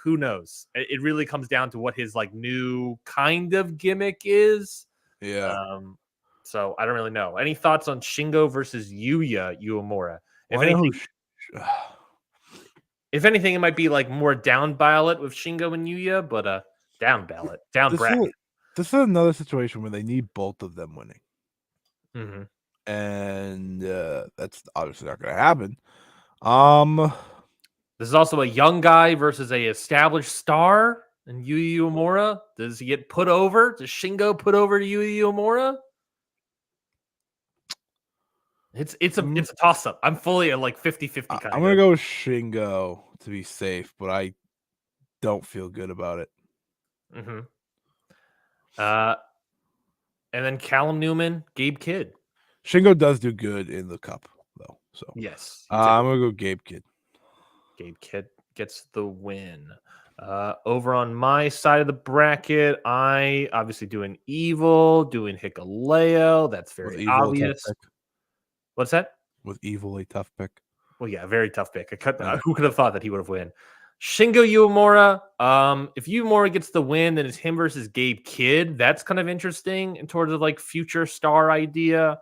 who knows? It really comes down to what his like new kind of gimmick is. Yeah. So I don't really know. Any thoughts on Shingo versus Yuya Uemura? If anything, it might be like more down ballot with Shingo and Yuya, but down ballot, down bracket. This is another situation where they need both of them winning. Mm-hmm. And that's obviously not going to happen. This is also a young guy versus a established star. And Yuya Uemura, does he get put over? Does Shingo put over Yuya Uemura? It's a toss up. I'm fully at like 50-50 kind of. I'm gonna go with Shingo to be safe, but I don't feel good about it. Mm-hmm. And then Callum Newman, Gabe Kidd. Shingo does do good in the cup, though. So yes, I'm gonna go Gabe Kidd. Gabe Kidd gets the win. Over on my side of the bracket, I obviously doing Evil, doing Hikuleo. That's very obvious. What's that? With Evil, a tough pick. Well, yeah, very tough pick. Who could have thought that he would have won? Shingo Uemura. If Uemura gets the win, then it's him versus Gabe Kidd. That's kind of interesting in terms of like future star idea.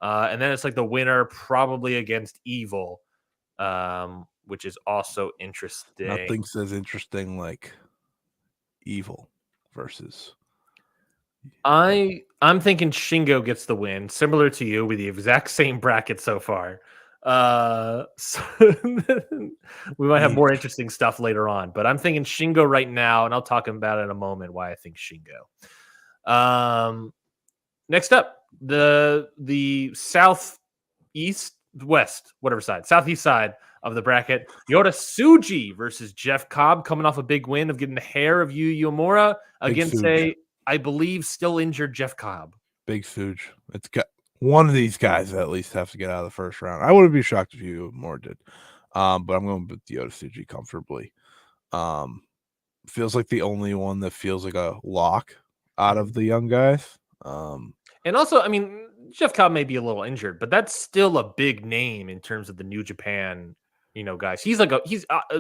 And then it's like the winner probably against Evil, which is also interesting. Nothing says interesting like Evil versus. I'm thinking Shingo gets the win, similar to you, with the exact same bracket so far. So we might have more interesting stuff later on, but I'm thinking Shingo right now, and I'll talk about it in a moment why I think Shingo. Next up, the southeast, west, whatever side, southeast side of the bracket. Yota Tsuji versus Jeff Cobb, coming off a big win of getting the hair of Yuya Uemura against I believe, still injured Jeff Cobb. Big Suge. It's got one of these guys at least have to get out of the first round. I wouldn't be shocked if Uemura did. But I'm going with Yota Tsuji comfortably. Feels like the only one that feels like a lock out of the young guys. And also, I mean, Jeff Cobb may be a little injured, but that's still a big name in terms of the New Japan, guys. He's a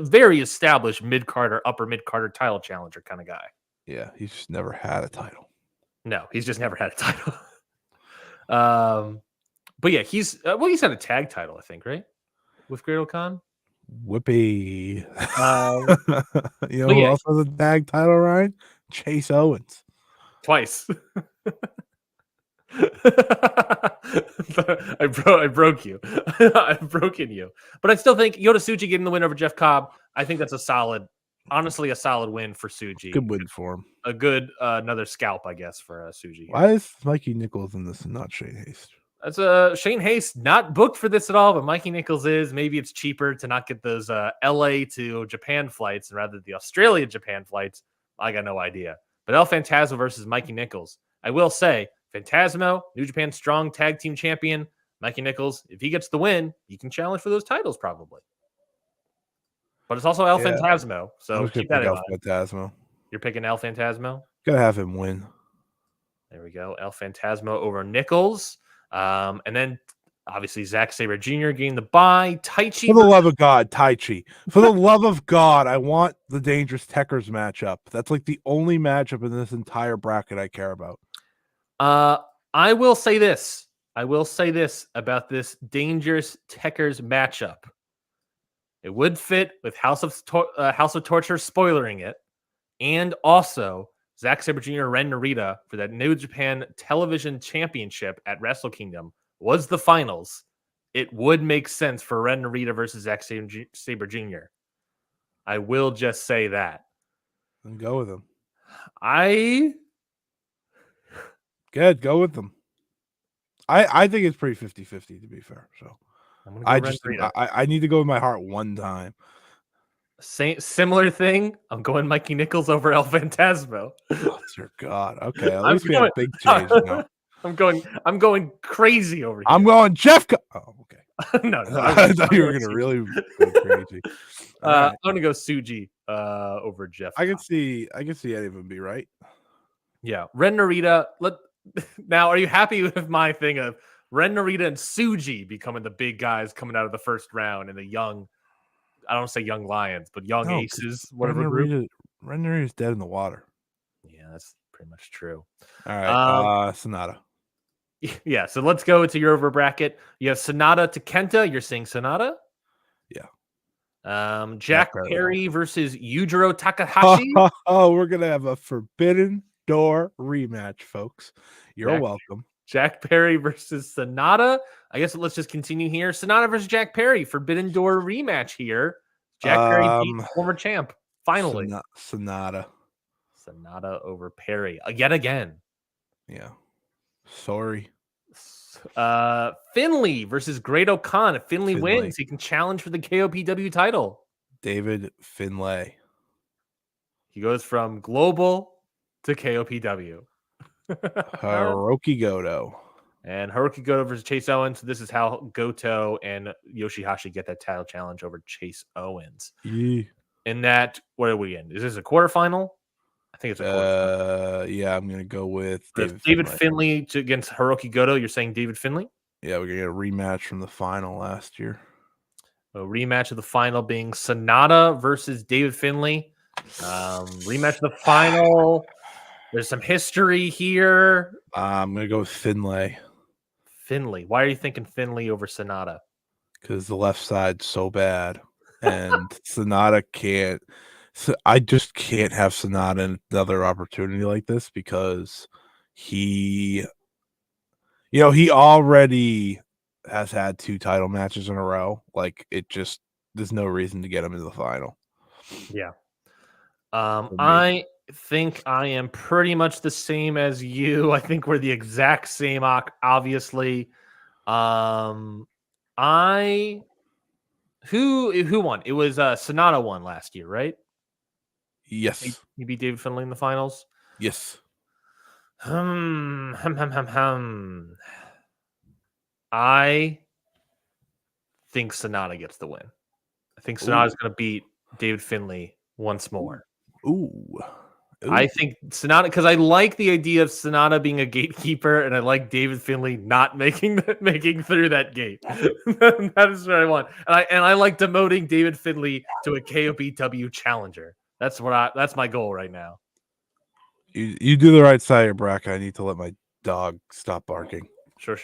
very established mid-carder, upper mid-carder title challenger kind of guy. Yeah, he's just never had a title. No, he's just never had a title. But yeah, he's had a tag title, I think, right? With Great Khan. Whippy. Who else has a tag title, Ryan? Chase Owens. Twice. I broke you. I've broken you. But I still think Yota Tsuji getting the win over Jeff Cobb, I think that's a solid win for Tsuji. Good win for him. A good another scalp, I guess, for Tsuji. Why is Mikey Nichols in this and not Shane Haste? That's Shane Haste not booked for this at all, but Mikey Nichols is. Maybe it's cheaper to not get those LA to Japan flights and rather the Australia Japan flights. I got no idea. But El Phantasmo versus Mikey Nichols. I will say, Phantasmo, New Japan Strong Tag Team Champion, Mikey Nichols, if he gets the win, he can challenge for those titles probably. But it's also El Phantasmo, so keep that in mind. Phantasmo. You're picking El Phantasmo? Gotta have him win. There we go. El Phantasmo over Nichols. And then obviously Zack Sabre Jr. getting the bye. Taichi. For the love of God, Taichi. For the love of God, I want the Dangerous Techers matchup. That's like the only matchup in this entire bracket I care about. I will say this. About this Dangerous Techers matchup. It would fit with House of Torture spoilering it, and also Zack Sabre Jr. Ren Narita for that New Japan Television Championship at Wrestle Kingdom was the finals. It would make sense for Ren Narita versus Zack Sabre Jr. I will just say that. Then go with him. Good, go with them. I think it's pretty 50-50 to be fair. So I need to go with my heart one time. Similar thing. I'm going Mikey Nichols over El Phantasmo. Oh, dear God. Okay, at least we have a big change now. I'm going crazy over here. I'm going Jeff. Oh, okay. No, I thought you were gonna really go crazy. I'm gonna go Tsuji over Jeff. I can see any of them be right. Yeah, Ren Narita. Now, are you happy with my thing of Ren Narita and Tsuji becoming the big guys coming out of the first round and the young? I don't say young lions, but young aces. Whatever group. Ren Narita's dead in the water. Yeah, that's pretty much true. All right, Sonata. Yeah, so let's go to your over bracket. You have Sonata to Kenta. You're saying Sonata? Yeah. Jack Perry versus Yujiro Takahashi. Oh, we're gonna have a Forbidden Door rematch, folks. You're welcome. Jack Perry versus Sonata. I guess let's just continue here. Sonata versus Jack Perry. Forbidden Door rematch here. Jack Perry beat former champ. Finally. Sonata over Perry. Yet again. Yeah. Sorry. Finley versus Great O'Khan. If Finley wins, he can challenge for the KOPW title. David Finlay. He goes from global to KOPW. Hiroki Goto. And Hiroki Goto versus Chase Owens. So this is how Goto and Yoshihashi get that title challenge over Chase Owens. Yeah. In that, what are we in? Is this a quarterfinal? I think it's a quarterfinal. Yeah, I'm gonna go with David Finlay against Hiroki Goto. You're saying David Finlay? Yeah, we're gonna get a rematch from the final last year. A rematch of the final being Sonata versus David Finlay. Rematch of the final. There's some history here. I'm gonna go with Finlay. Finlay. Why are you thinking Finlay over Sonata? Because the left side's so bad, and Sonata can't. So I just can't have Sonata in another opportunity like this because he already has had 2 title matches in a row. Like there's no reason to get him into the final. Yeah. I think I am pretty much the same as you. I think we're the exact same, obviously. Who won? It was Sonata won last year, right? Yes. He beat David Finlay in the finals? Yes. I think Sonata gets the win. I think Sonata's going to beat David Finlay once more. Ooh. I think Sonata, because I like the idea of Sonata being a gatekeeper, and I like David Finlay not making through that gate. That is what I want, and I like demoting David Finlay to a KOPW challenger. That's my goal right now. You do the right side of your bracket. I need to let my dog stop barking. Sure.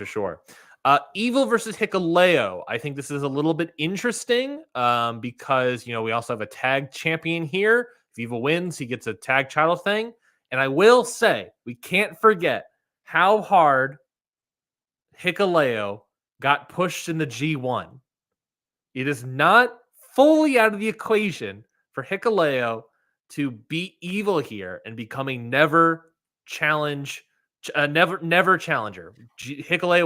Evil versus Hikuleo. I think this is a little bit interesting because we also have a tag champion here. If Evil wins, he gets a tag title thing. And I will say, we can't forget how hard Hikuleo got pushed in the G1. It is not fully out of the equation for Hikuleo to beat Evil here and becoming never challenger. Hikuleo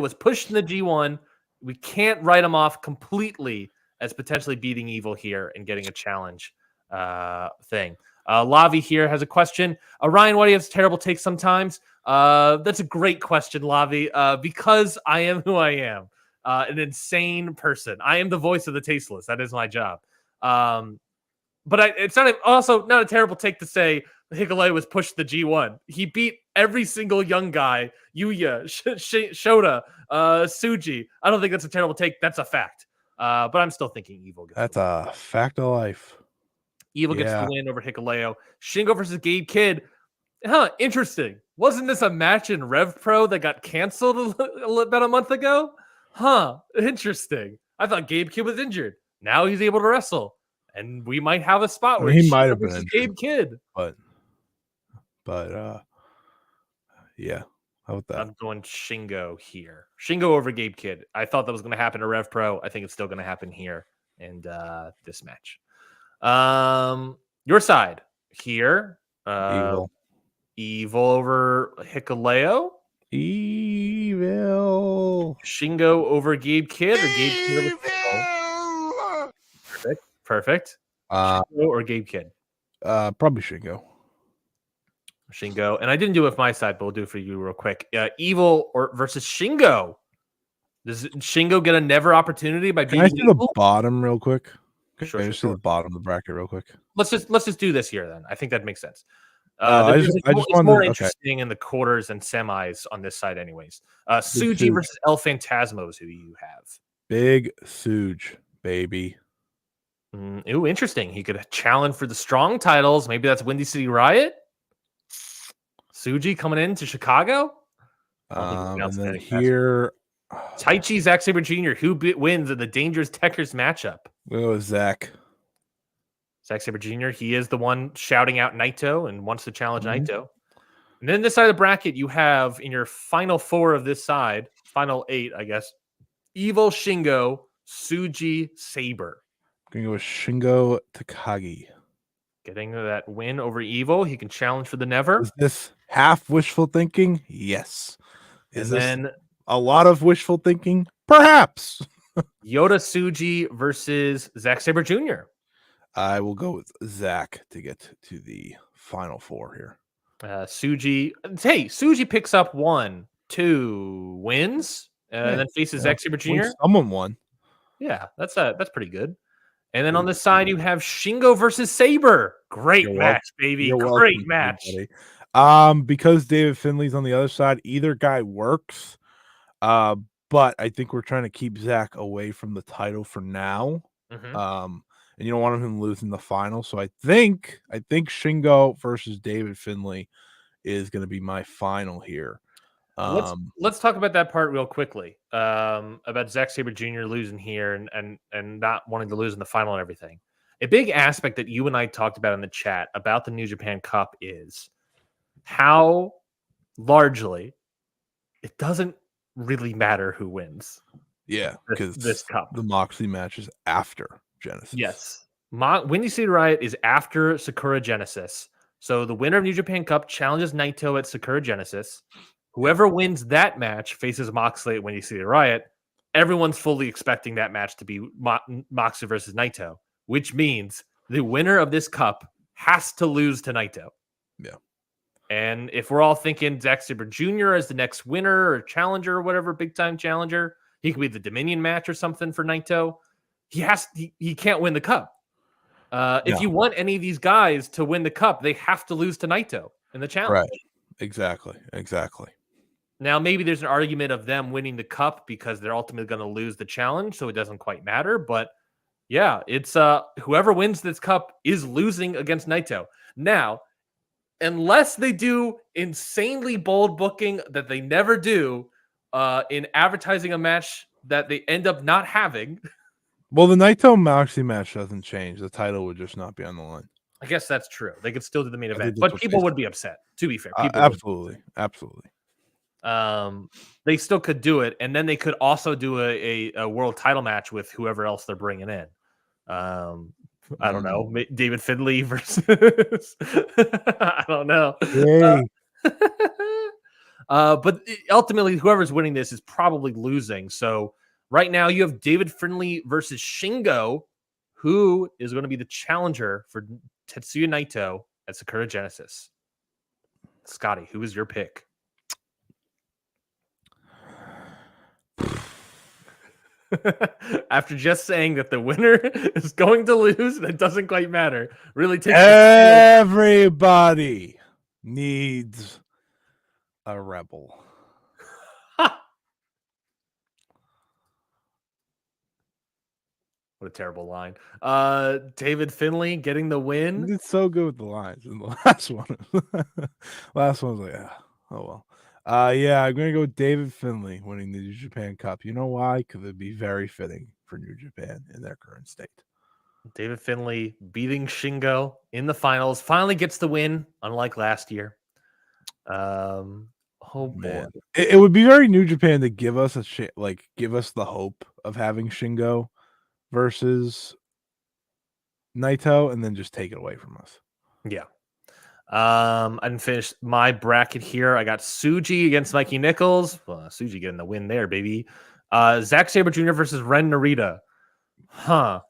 was pushed in the G1. We can't write him off completely as potentially beating Evil here and getting a challenge thing. Lavi here has a question. Ryan, why do you have terrible takes sometimes? That's a great question, Lavi. Because I am who I am. An insane person. I am the voice of the tasteless. That is my job. But it's also not a terrible take to say Hikuleo was pushed to the G1. He beat every single young guy, Yuya, Shota, Suji. I don't think that's a terrible take. That's a fact. But I'm still thinking Evil gets That's a fact of life. Evil gets the win over Hikuleo. Shingo versus Gabe Kidd. Interesting. Wasn't this a match in Rev Pro that got canceled about a month ago? Interesting. I thought Gabe Kidd was injured. Now he's able to wrestle. And we might have a spot where he might have been injured, Gabe Kidd. But yeah. How about that? I'm going Shingo here. Shingo over Gabe Kidd. I thought that was going to happen to Rev Pro. I think it's still going to happen here in this match. Your side here. Evil over Hikuleo. Evil. Shingo over Gabe Kidd or Gabe Kidd over Shingo? Perfect. Shingo or Gabe Kidd? Probably Shingo. And I didn't do it with my side, but we'll do it for you real quick. Evil versus Shingo. Does Shingo get a never opportunity by beating Can I see the bottom real quick? Sure. Just the bottom of the bracket real quick. Let's just do this here then. I think that makes sense. It's more interesting in the quarters and semis on this side, anyways. Suji versus El Phantasmos, who you have. Big Suge, baby. Ooh, interesting. He could challenge for the strong titles. Maybe that's Windy City Riot. Suji coming into Chicago. And then here, Taichi Zack Sabre Jr. Who wins in the Dangerous Techers matchup? We'll go with Zack. Zack Sabre Jr. He is the one shouting out Naito and wants to challenge Naito. And then this side of the bracket, you have in your final four of this side, final 8, I guess, Evil, Shingo, Suji, Sabre. Going to go with Shingo Takagi. Getting that win over Evil. He can challenge for the never. Is this half wishful thinking? Yes. Is this a lot of wishful thinking? Perhaps. Yota Suji versus Zack Sabre Jr. I will go with Zack to get to the final 4 here. Suji. Hey, Suji picks up 1, 2 wins, and then faces Zack Sabre Jr. Someone won. Yeah, that's pretty good. And then on the side, you have Shingo versus Sabre. Great match, baby. Great match. Because David Finley's on the other side, either guy works. But I think we're trying to keep Zack away from the title for now. And you don't want him to lose in the final. So I think Shingo versus David Finley is going to be my final here. Let's talk about that part real quickly. About Zack Sabre Jr. losing here and not wanting to lose in the final and everything. A big aspect that you and I talked about in the chat about the New Japan Cup is how largely it doesn't really matter who wins. Yeah, because this cup, the Moxley match is after Genesis. Yes, Windy City Riot is after Sakura Genesis. So the winner of New Japan Cup challenges Naito at Sakura Genesis. Whoever wins that match faces Moxley at Windy City Riot. Everyone's fully expecting that match to be Moxley versus Naito, which means the winner of this cup has to lose to Naito. Yeah. And if we're all thinking Zack Sabre Jr. as the next winner or challenger or whatever, big time challenger, he could be the Dominion match or something for Naito. He can't win the cup. If you want any of these guys to win the cup, they have to lose to Naito in the challenge. Right. Exactly. Now, maybe there's an argument of them winning the cup because they're ultimately going to lose the challenge, so it doesn't quite matter. But yeah, it's whoever wins this cup is losing against Naito. Now, unless they do insanely bold booking that they never do in advertising a match that they end up not having. Well, the Naito Moxley match doesn't change. The title would just not be on the line. I guess that's true. They could still do the main I event, think that's but what people they would be upset. To be fair, people would be absolutely, absolutely. they still could do it, and then they could also do a world title match with whoever else they're bringing in. I don't know, David Finlay versus I don't know. Yay. But ultimately, whoever's winning this is probably losing. So right now, you have David Finlay versus Shingo, who is going to be the challenger for Tetsuya Naito at Sakura Genesis. Scotty, who is your pick? After just saying that the winner is going to lose, and it doesn't quite matter. Really takes everybody needs a rebel. What a terrible line. David Finlay getting the win. You did so good with the lines in the last one. Last one was like, oh well. Yeah, I'm gonna go with David Finlay winning the New Japan Cup. You know why? Because it'd be very fitting for New Japan in their current state. David Finlay beating Shingo in the finals. Finally gets the win, unlike last year. Oh man, it would be very New Japan to give us give us the hope of having Shingo versus Naito, and then just take it away from us. Yeah. I didn't finish my bracket here. I got Tsuji against Mikey Nichols. Well, Tsuji getting the win there, baby. Zack Sabre Jr. versus Ren Narita. Huh.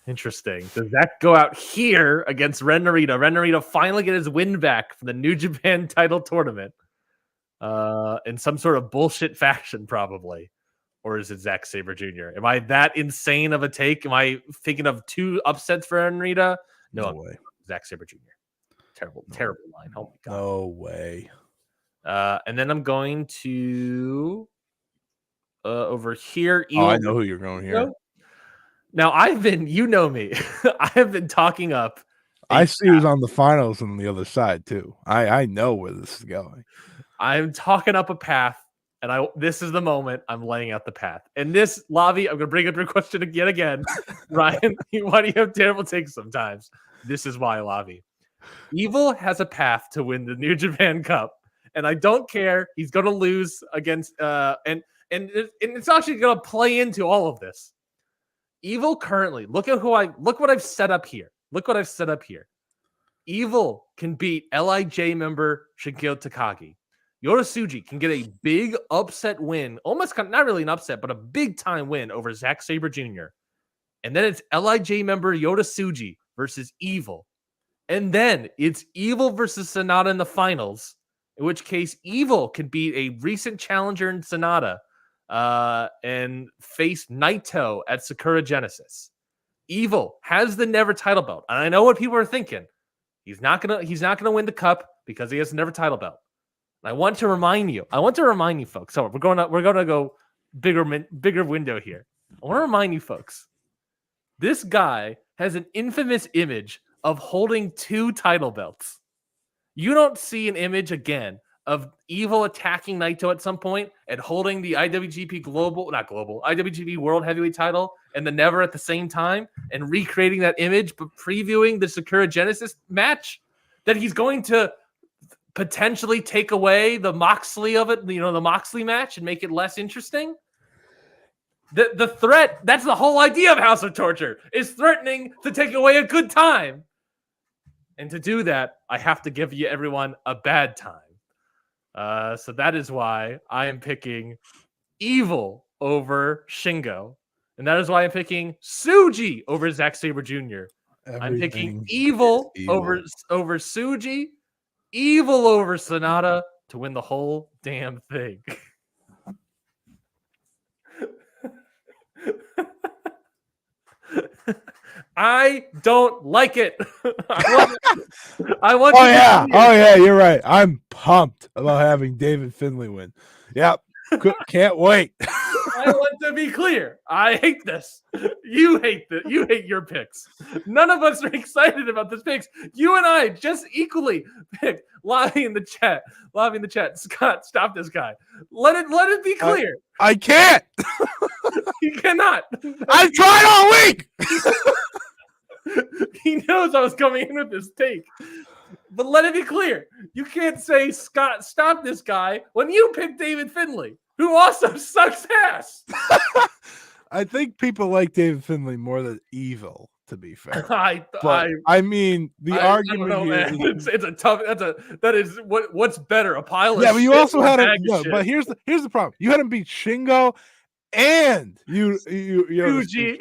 Interesting. Does that go out here against Ren Narita? Ren Narita finally get his win back for the New Japan title tournament. In some sort of bullshit fashion, probably. Or is it Zack Sabre Jr.? Am I that insane of a take? Am I thinking of two upsets for Ren Narita? No way. Zack Sabre Jr. Terrible line. Oh my god. No way. And then I'm going to over here. I know who you're going here. Now you know me. I have been talking up. I see who's on the finals on the other side too. I know where this is going. I'm talking up a path, and this is the moment I'm laying out the path. And this, Lavi, I'm gonna bring up your question yet again. Ryan, why do you have terrible takes sometimes? This is why, Lavi. Evil has a path to win the New Japan Cup, and I don't care. He's going to lose against and it's actually going to play into all of this. Evil currently, look what I've set up here. Look what I've set up here. Evil can beat LIJ member Shigeru Takagi. Yota Tsuji can get a big upset win, not really an upset, but a big time win over Zack Sabre Jr. And then it's LIJ member Yota Tsuji versus Evil. And then it's Evil versus Sonata in the finals, in which case Evil can beat a recent challenger in Sonata and face Naito at Sakura Genesis. Evil has the Never title belt. And I know what people are thinking. He's not gonna win the cup because he has the Never title belt. And I want to remind you, folks. So we're gonna go bigger window here. I want to remind you folks. This guy has an infamous image of holding two title belts. You don't see an image again of Evil attacking Naito at some point and holding the IWGP IWGP World Heavyweight title and the Never at the same time and recreating that image, but previewing the Sakura Genesis match that he's going to potentially take away the Moxley of it, the Moxley match and make it less interesting. The threat, that's the whole idea of House of Torture, is threatening to take away a good time. And to do that, I have to give everyone a bad time. So that is why I am picking Evil over Shingo. And that is why I'm picking Tsuji over Zack Sabre Jr. I'm picking Evil over Tsuji, Evil over Sonata to win the whole damn thing. I don't like it. I want. Oh yeah, you're right. I'm pumped about having David Finlay win. Yep, can't wait. I want to be clear. I hate this. You hate that. You hate your picks. None of us are excited about this picks. You and I just equally picked. Lobby in the chat. Scott, stop this guy. Let it be clear. I can't. You cannot. I've tried all week. He knows I was coming in with this take. But let it be clear, you can't say, Scott, stop this guy when you picked David Finlay, who also sucks ass. I think people like David Finlay more than Evil, to be fair. I mean, the I argument don't know, here man. is It's a tough. That is what's better, a pile of yeah, but you shit also or a had him. bag of No, shit? but here's the problem. You had him beat Shingo and you Fuji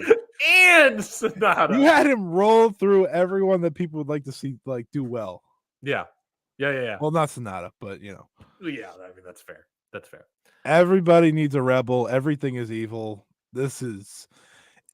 and Sonata. You had him roll through everyone that people would like to see like do well. Yeah. Well, not Sonata, but Yeah, I mean that's fair. That's fair. Everybody needs a rebel. Everything is evil. This is,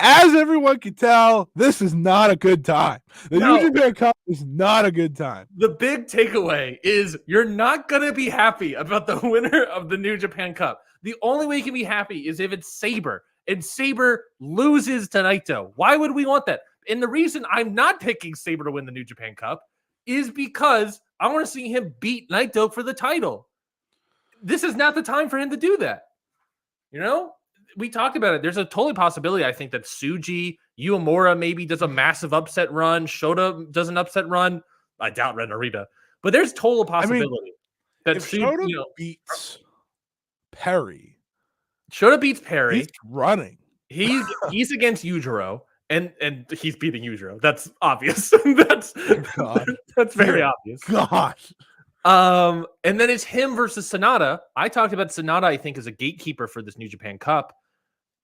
as everyone can tell, this is not a good time. The New Japan Cup is not a good time. The big takeaway is you're not going to be happy about the winner of the New Japan Cup. The only way you can be happy is if it's Sabre, and Sabre loses to Naito. Why would we want that? And the reason I'm not picking Sabre to win the New Japan Cup is because I want to see him beat Naito for the title. This is not the time for him to do that. You know? We talked about it. There's a totally possibility, I think, that Tsuji, Uemura maybe does a massive upset run. Shota does an upset run. I doubt Ren Narita. But there's total possibility that if Shota beats Perry. Shota beats Perry. He's running. He's against Yujiro, and he's beating Yujiro. That's obvious. That's very obvious. Gosh. And then it's him versus Sonata. I talked about Sonata, I think, as a gatekeeper for this New Japan Cup.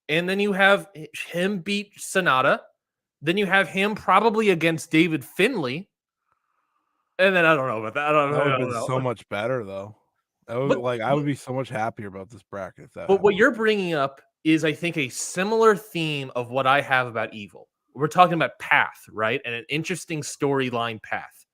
And then you have him beat Sonata. Then you have him probably against David Finlay. And then I don't know about that. That would have been so much better, though. I would be so much happier about this bracket. But what you're bringing up is, I think, a similar theme of what I have about Evil. We're talking about path, right? And an interesting storyline path.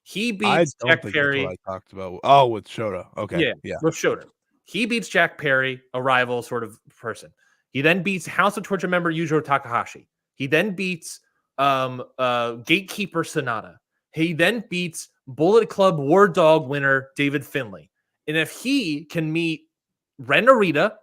He beats Jack Perry. That's what I talked about. Oh, with Shota. Okay. Yeah. With Shota. He beats Jack Perry, a rival sort of person. He then beats House of Torture member Yujiro Takahashi. He then beats Gatekeeper Sonata. He then beats Bullet Club War Dog winner David Finlay. And if he can meet Ren Narita,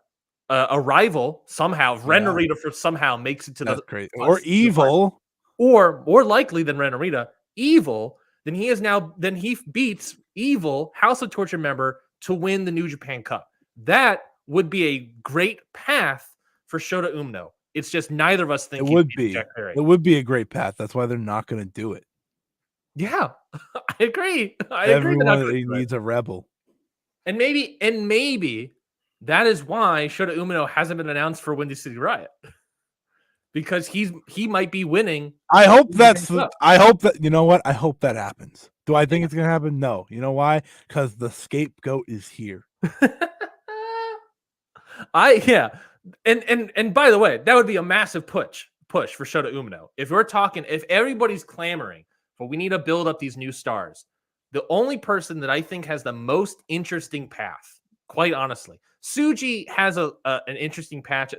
a rival somehow, if Ren Narita somehow makes it to the or Evil, or more likely than Ren Narita, Evil, then he beats Evil, House of Torture member, to win the New Japan Cup. That would be a great path for Shota Umino. It's just neither of us think it would be. It would be a great path. That's why they're not going to do it. Yeah, I agree. Everyone needs a rebel. And maybe that is why Shota Umino hasn't been announced for Windy City Riot. Because he might be winning. I hope that you know what? I hope that happens. Do I think it's gonna happen? No. You know why? Because the scapegoat is here. And by the way, that would be a massive push for Shota Umino. If everybody's clamoring for we need to build up these new stars, the only person that I think has the most interesting path, quite honestly, Tsuji has an interesting path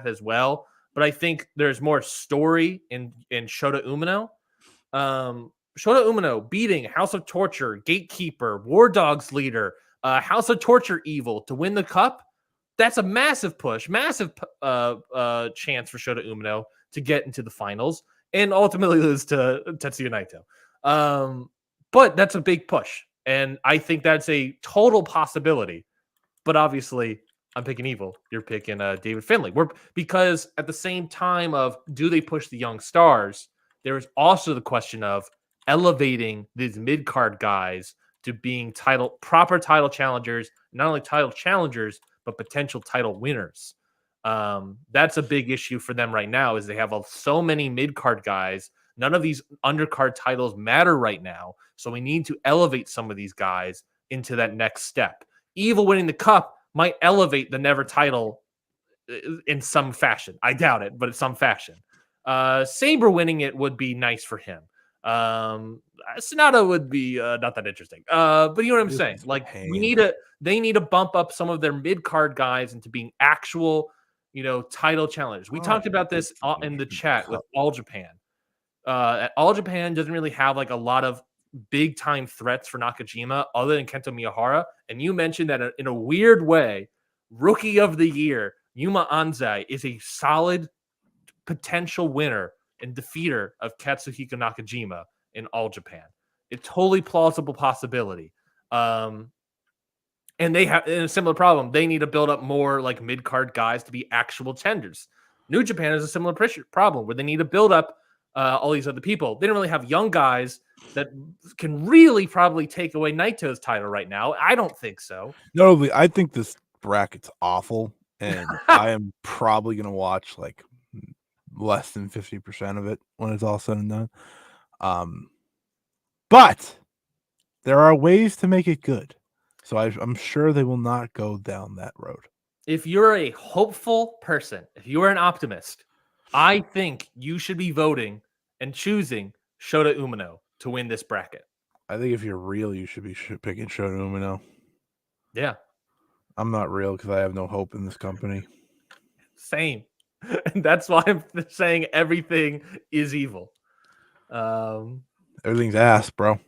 as well. But I think there's more story in Shota Umino. Shota Umino beating House of Torture, Gatekeeper, War Dogs leader, House of Torture Evil to win the cup. That's a massive push, massive chance for Shota Umino to get into the finals and ultimately lose to Tetsuya Naito. But that's a big push. And I think that's a total possibility. But obviously, I'm picking Evil. You're picking David Finlay. Because at the same time of do they push the young stars, there is also the question of elevating these mid-card guys to being proper title challengers, not only title challengers, but potential title winners. That's a big issue for them right now is they have so many mid-card guys. None of these undercard titles matter right now. So we need to elevate some of these guys into that next step. Evil winning the cup might elevate the Never title in some fashion. I doubt it, but in some fashion. Sabre winning it would be nice for him. Sonata would be not that interesting. But you know what I'm saying? Like they need to bump up some of their mid-card guys into being actual, title challengers. We talked about this in the chat with All Japan. All Japan doesn't really have like a lot of big time threats for Nakajima other than Kento Miyahara. And you mentioned that in a weird way, Rookie of the Year, Yuma Anzai is a solid potential winner and defeater of Katsuhiko Nakajima in All Japan. It's totally plausible possibility. And they have a similar problem. They need to build up more like mid-card guys to be actual tenders. New Japan has a similar problem where they need to build up all these other people. They don't really have young guys that can really probably take away Naito's title right now. I don't think so. No, I think this bracket's awful, and I am probably going to watch like less than 50% of it when it's all said and done. But there are ways to make it good. So I'm sure they will not go down that road. If you're a hopeful person, if you are an optimist, I think you should be voting and choosing Shota Umino to win this bracket. I think if you're real, you should be picking Shota Umino. Yeah. I'm not real because I have no hope in this company. Same. And that's why I'm saying everything is evil. Everything's ass, bro.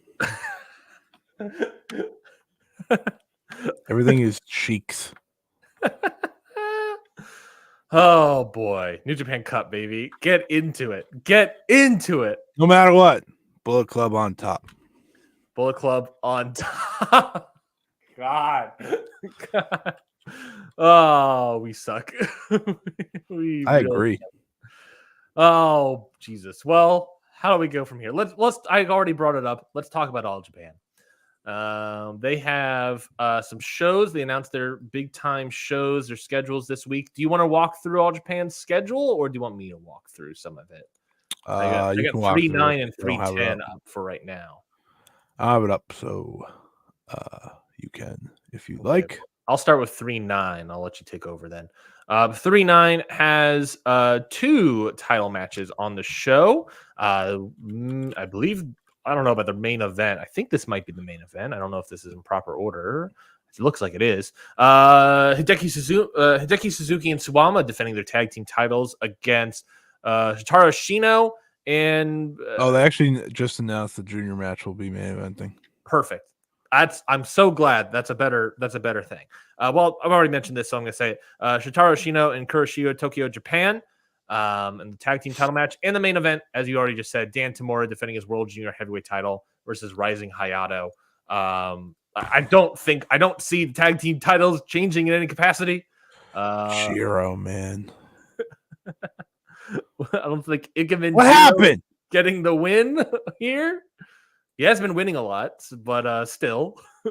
Everything is cheeks. Oh boy, New Japan Cup, baby. Get into it. Get into it. No matter what. Bullet Club on top. Bullet Club on top. God. Oh, we suck. I agree. Suck. Oh, Jesus. Well, how do we go from here? Let's I already brought it up. Let's talk about All Japan. They have some shows. They announced their big time shows, their schedules this week. Do you want to walk through All Japan's schedule, or do you want me to walk through some of it? I got 3-9 and 3-10 up for right now. I have it up, so you can, if you like. I'll start with 3-9. I'll let you take over then. 3-9 has 2 title matches on the show. I believe. I don't know about the main event. I think this might be the main event. I don't know if this is in proper order. It looks like it is. Hideki Suzuki and Suwama defending their tag team titles against Shitaro Shino and they actually just announced the junior match will be main eventing. Perfect. I'm so glad. That's a better thing. Well, I've already mentioned this, so I'm going to say it. Shitaro Shino and Kuroshio Tokyo Japan. And the tag team title match and the main event, as you already just said, Dan Tamura defending his world junior heavyweight title versus Rising Hayato. I don't see the tag team titles changing in any capacity. Shiro, man. I don't think Ikemen what happened getting the win here. He has been winning a lot, but still, I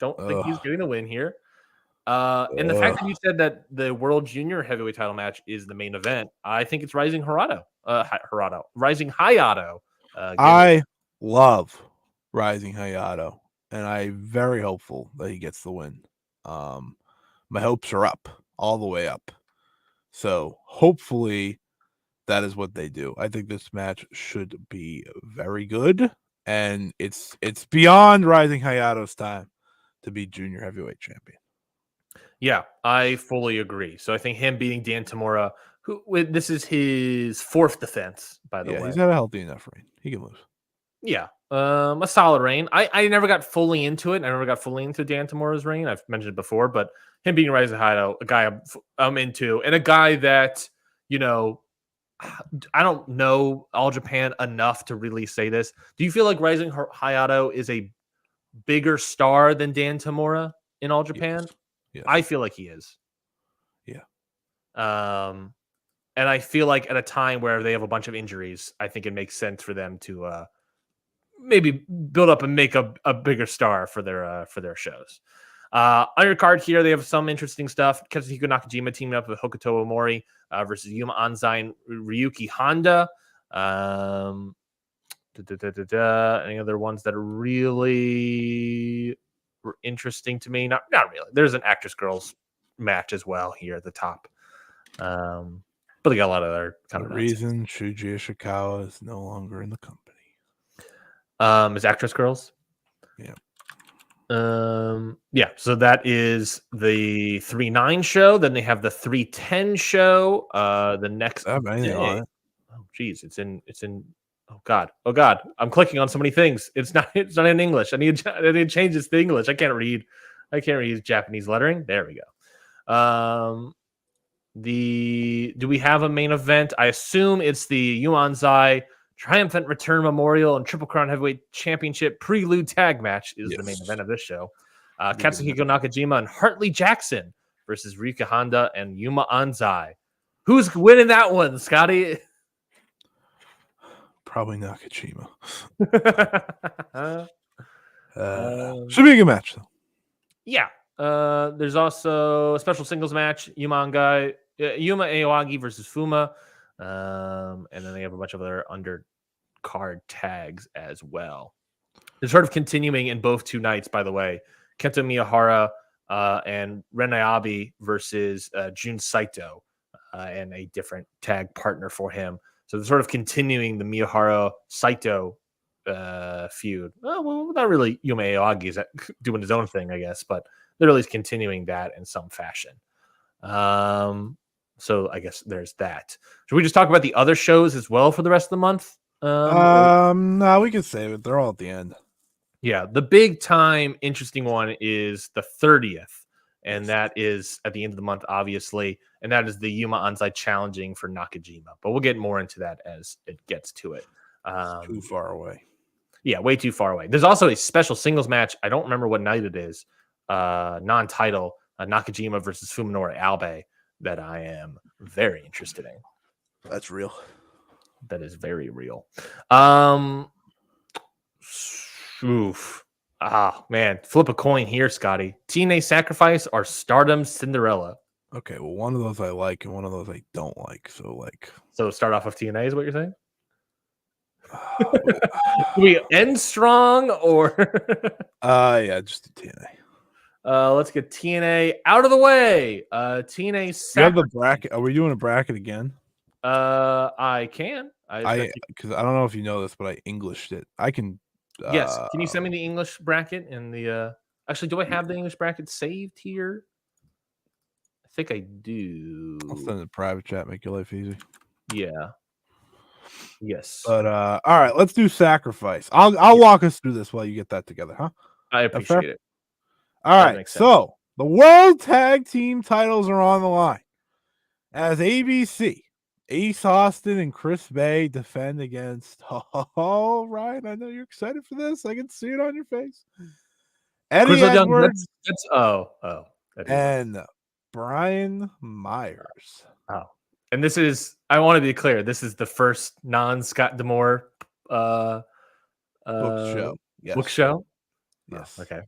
don't think he's getting the win here. And the fact that you said that the World Junior Heavyweight title match is the main event, I think it's Rising Rising Hayato. I love Rising Hayato, and I'm very hopeful that he gets the win. My hopes are up, all the way up. So hopefully that is what they do. I think this match should be very good, and it's beyond Rising Hayato's time to be junior heavyweight champion. Yeah, I fully agree. So I think him beating Dan Tamura, this is his 4th defense, by the way. He's got a healthy enough reign. He can lose. Yeah, a solid reign. I never got fully into it. I never got fully into Dan Tamura's reign. I've mentioned it before, but him beating Rising Hayato, a guy I'm into, and a guy that, I don't know All Japan enough to really say this. Do you feel like Rising Hayato is a bigger star than Dan Tamura in All Japan? Yes. Yes. I feel like he is. Yeah. And I feel like at a time where they have a bunch of injuries, I think it makes sense for them to maybe build up and make a bigger star for their shows. On your card here, they have some interesting stuff. Katsuhiko Nakajima teaming up with Hokuto Omori versus Yuma Anzai and Ryuki Honda. Any other ones that are really interesting to me? Not really. There's an actress girls match as well here at the top. But they got a lot of other kind of reason Shuji Ishikawa is no longer in the company. Is actress girls? Yeah. Yeah, so that is the 3-9 show. Then they have the 3-10 show. The next day. Oh geez, it's in oh god. I'm clicking on so many things. It's not in English. I need to change this to English. I can't read Japanese lettering. There we go. Do we have a main event? I assume it's the Yuan Zai Triumphant Return Memorial and Triple Crown Heavyweight Championship Prelude Tag Match is the main event of this show. Katsuhiko Nakajima and Hartley Jackson versus Rika Honda and Yuma Anzai. Who's winning that one, Scotty? Probably Nakajima. Should be a good match, though. Yeah. There's also a special singles match, Yuma Aoyagi versus Fuma. And then they have a bunch of other undercard tags as well. They're sort of continuing in both two nights, by the way. Kento Miyahara and Ren Ayabe versus Jun Saito and a different tag partner for him. So they're sort of continuing the Miyahara-Saito feud. Well, not really. Yuma Aoyagi is doing his own thing, I guess, but they're at least continuing that in some fashion. So I guess there's that. Should we just talk about the other shows as well for the rest of the month? No, we can save it. They're all at the end. Yeah, the big time interesting one is the 30th, and that is at the end of the month, obviously, and that is the Yuma Anzai challenging for Nakajima. But we'll get more into that as it gets to it. Too far away. Yeah, way too far away. There's also a special singles match. I don't remember what night it is. Non-title Nakajima versus Fuminori Abe that I am very interested in. That's real. That is very real. Oof. Man. Flip a coin here, Scotty. TNA Sacrifice or Stardom Cinderella? Okay, well, one of those I like and one of those I don't like. So start off with TNA is what you're saying? Do we end strong or? Yeah, just the TNA. Let's get TNA out of the way. TNA Sacrifice. You have the bracket. Are we doing a bracket again? I can. Because I don't know if you know this, but I Englished it. I can. Yes. Can you send me the English bracket and the? Actually, do I have the English bracket saved here? I think I do. I'll send it to private chat. Make your life easy. Yeah. Yes. But all right, let's do Sacrifice. I'll walk us through this while you get that together, huh? I appreciate it. All right. So the World Tag Team titles are on the line as ABC. Ace Austin and Chris Bay defend against. Oh, Ryan, I know you're excited for this. I can see it on your face. Eddie Edwards. And Brian Myers. Oh, and this is. I want to be clear. This is the first non-Scott D'Amore book show. Yes. Book show. Yes. Oh, okay.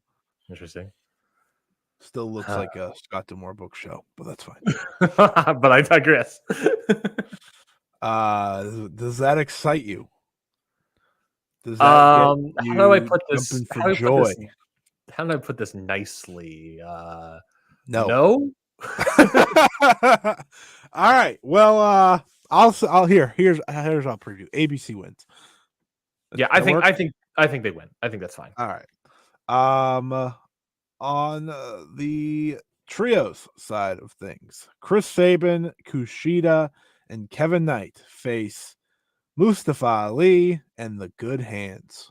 Interesting. Still looks like a Scott D'Amore book show, but that's fine. But I digress. Does that excite you? Does that how do I put this? How do I put this nicely? No. All right. Well, here's I'll preview. ABC wins. Yeah, I think they win. I think that's fine. All right. On the trios side of things, Chris Sabin, Kushida, and Kevin Knight face Mustafa Ali and the Good Hands.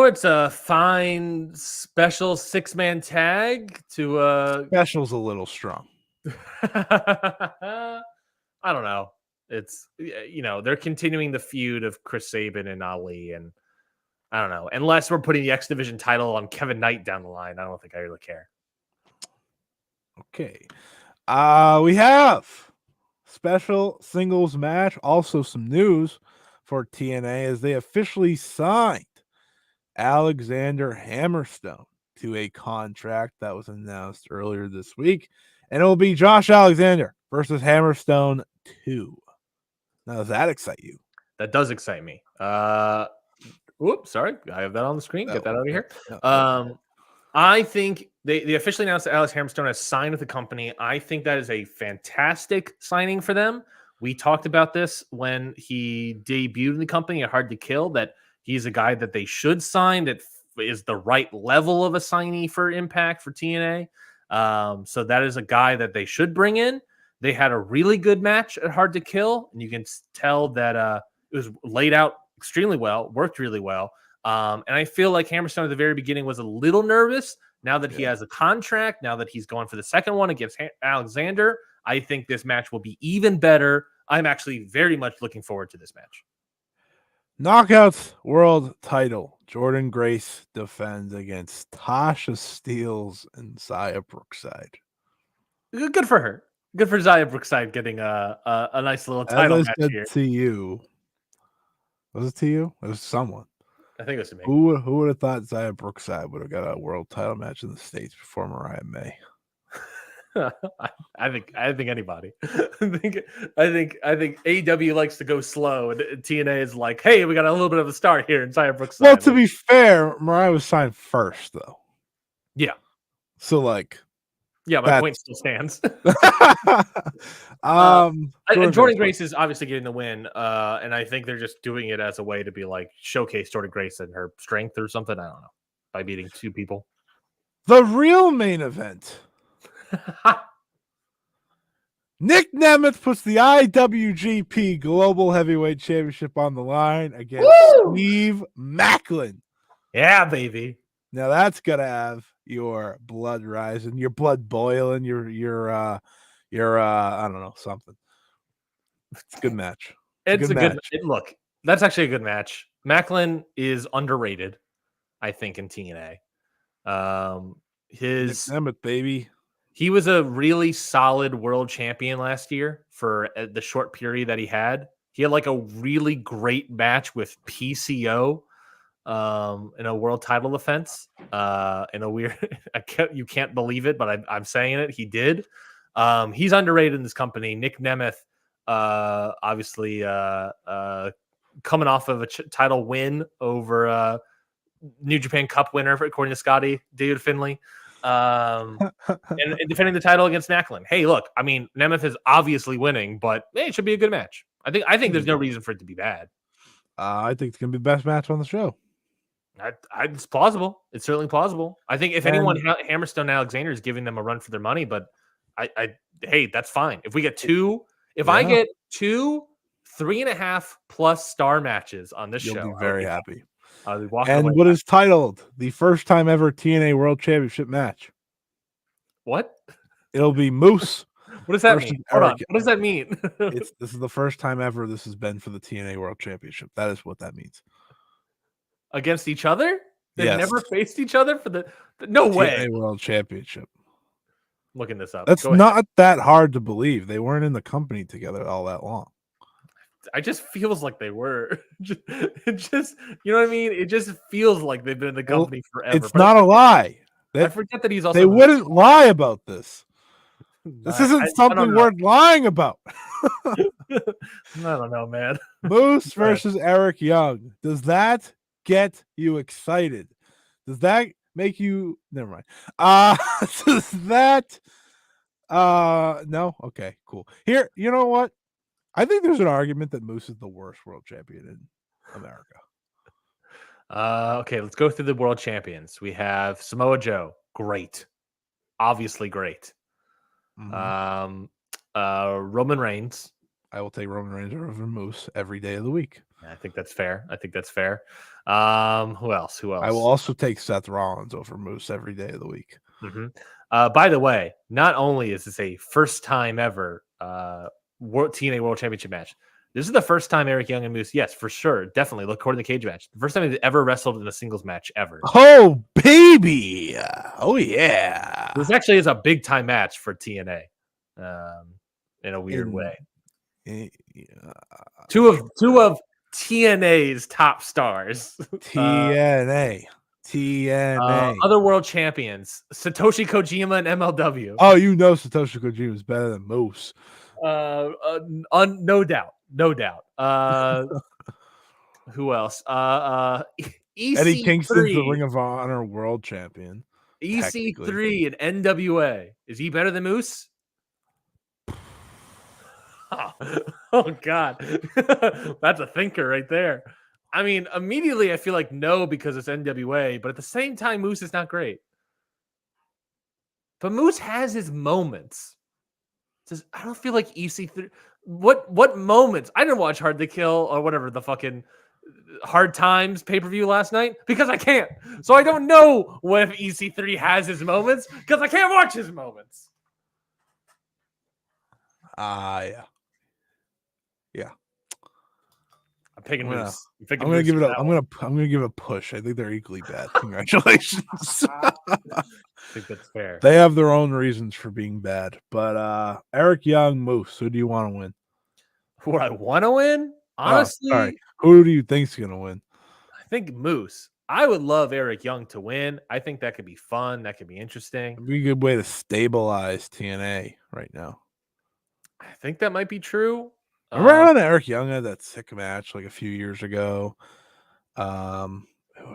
It's a fine special 6-man tag to special's a little strong. I don't know. It's they're continuing the feud of Chris Sabin and Ali, and I don't know. Unless we're putting the X Division title on Kevin Knight down the line, I don't think I really care. Okay. We have special singles match. Also some news for TNA as they officially signed Alexander Hammerstone to a contract that was announced earlier this week. And it will be Josh Alexander versus Hammerstone 2. Now, does that excite you? That does excite me. Whoops, sorry. I have that on the screen. Get that out of here. I think they officially announced that Alex Hammerstone has signed with the company. I think that is a fantastic signing for them. We talked about this when he debuted in the company at Hard to Kill, that he's a guy that they should sign, that is the right level of a signee for Impact for TNA. So that is a guy that they should bring in. They had a really good match at Hard to Kill, and you can tell that it was laid out extremely well, worked really well. And I feel like Hammerstone at the very beginning was a little nervous, Now that he has a contract, now that he's going for the second one against Alexander, I think this match will be even better. I'm actually very much looking forward to this match. Knockouts World Title. Jordan Grace defends against Tasha Steelz and Zaya Brookside. Good for her. Good for Zaya Brookside getting a nice little title match here. To you. Was it to you? It was someone. I think it was to me. Who would have thought Zaya Brookside would have got a world title match in the States before Mariah May? I think anybody. I think AEW likes to go slow, and TNA is like, hey, we got a little bit of a start here in Zaya Brookside. Well, to be fair, Mariah was signed first, though. Yeah. So, like, yeah, my point still stands. Jordan Grace is obviously getting the win, and I think they're just doing it as a way to be like showcase Jordan Grace and her strength or something. I don't know, by beating two people. The real main event. Nick Nemeth puts the IWGP Global Heavyweight Championship on the line against Steve Macklin. Yeah, baby. Now that's gonna have your blood rising, your blood boiling, your I don't know, something. It's a good match. It's a good match. Look, that's actually a good match. Macklin is underrated, I think, in TNA. Nick Nemeth, baby. He was a really solid world champion last year for the short period that he had. He had like a really great match with PCO in a world title defense. In a weird, you can't believe it, but I'm saying it. He did. He's underrated in this company. Nick Nemeth, obviously, coming off of a title win over New Japan Cup winner, according to Scotty, David Finlay. And defending the title against Macklin. Hey, look, I mean, Nemeth is obviously winning, but it should be a good match. I think there's no reason for it to be bad. I think it's gonna be the best match on the show. It's plausible. It's certainly plausible. I think if anyone, Hammerstone and Alexander is giving them a run for their money, but hey, that's fine. If we get I get 2 3.5+ star matches on this show, you'll be very happy. I'll be walking away. And what is titled the first time ever TNA World Championship match? What? It'll be Moose. What does that mean? Hold on. What does that mean? This is the first time ever this has been for the TNA World Championship. That is what that means. Against each other? They've never faced each other for the no way. TNA World Championship. Looking this up. That's not that hard to believe. They weren't in the company together all that long. I just feels like they were. It just, you know what I mean? It just feels like they've been in the company forever. It's not a lie. I forget that he's also. They wouldn't lie about this. This isn't something worth lying about. I don't know, man. Moose versus Eric Young. Does that get you excited? Does that make you? Never mind. Does that? No. Okay. Cool. Here, you know what? I think there's an argument that Moose is the worst world champion in America. Okay, let's go through the world champions. We have Samoa Joe, great, obviously great. Mm-hmm. Roman Reigns. I will take Roman Reigns over Moose every day of the week. I think that's fair. Who else? I will also take Seth Rollins over Moose every day of the week. Mm-hmm. By the way, not only is this a first time ever TNA World Championship match, this is the first time Eric Young and Moose, yes, for sure, definitely, look according to the cage match, the first time they've ever wrestled in a singles match ever. Oh, baby. Oh, yeah. This actually is a big time match for TNA in a weird way. Two of TNA's top stars. TNA. Other world champions, Satoshi Kojima and MLW. Oh, you know Satoshi Kojima is better than Moose. No doubt. Who else? EC3. Eddie Kingston's the Ring of Honor world champion. EC3 and NWA. Is he better than Moose? Oh God. That's a thinker right there. I mean, immediately I feel like no, because it's NWA, but at the same time, Moose is not great. But Moose has his moments. I don't feel like EC3. What moments? I didn't watch Hard to Kill or whatever the fucking Hard Times pay-per-view last night? Because I can't. So I don't know if EC3 has his moments because I can't watch his moments. Yeah. Yeah. I'm picking Moose. I'm gonna give it I'm gonna give it a push. I think they're equally bad. Congratulations. I think that's fair. They have their own reasons for being bad. But Eric Young, Moose, who do you want to win? Who I want to win? Honestly, who do you think's gonna win? I think Moose. I would love Eric Young to win. I think that could be fun. That could be interesting. It'd be a good way to stabilize TNA right now. I think that might be true. Remember when Eric Young had that sick match like a few years ago? I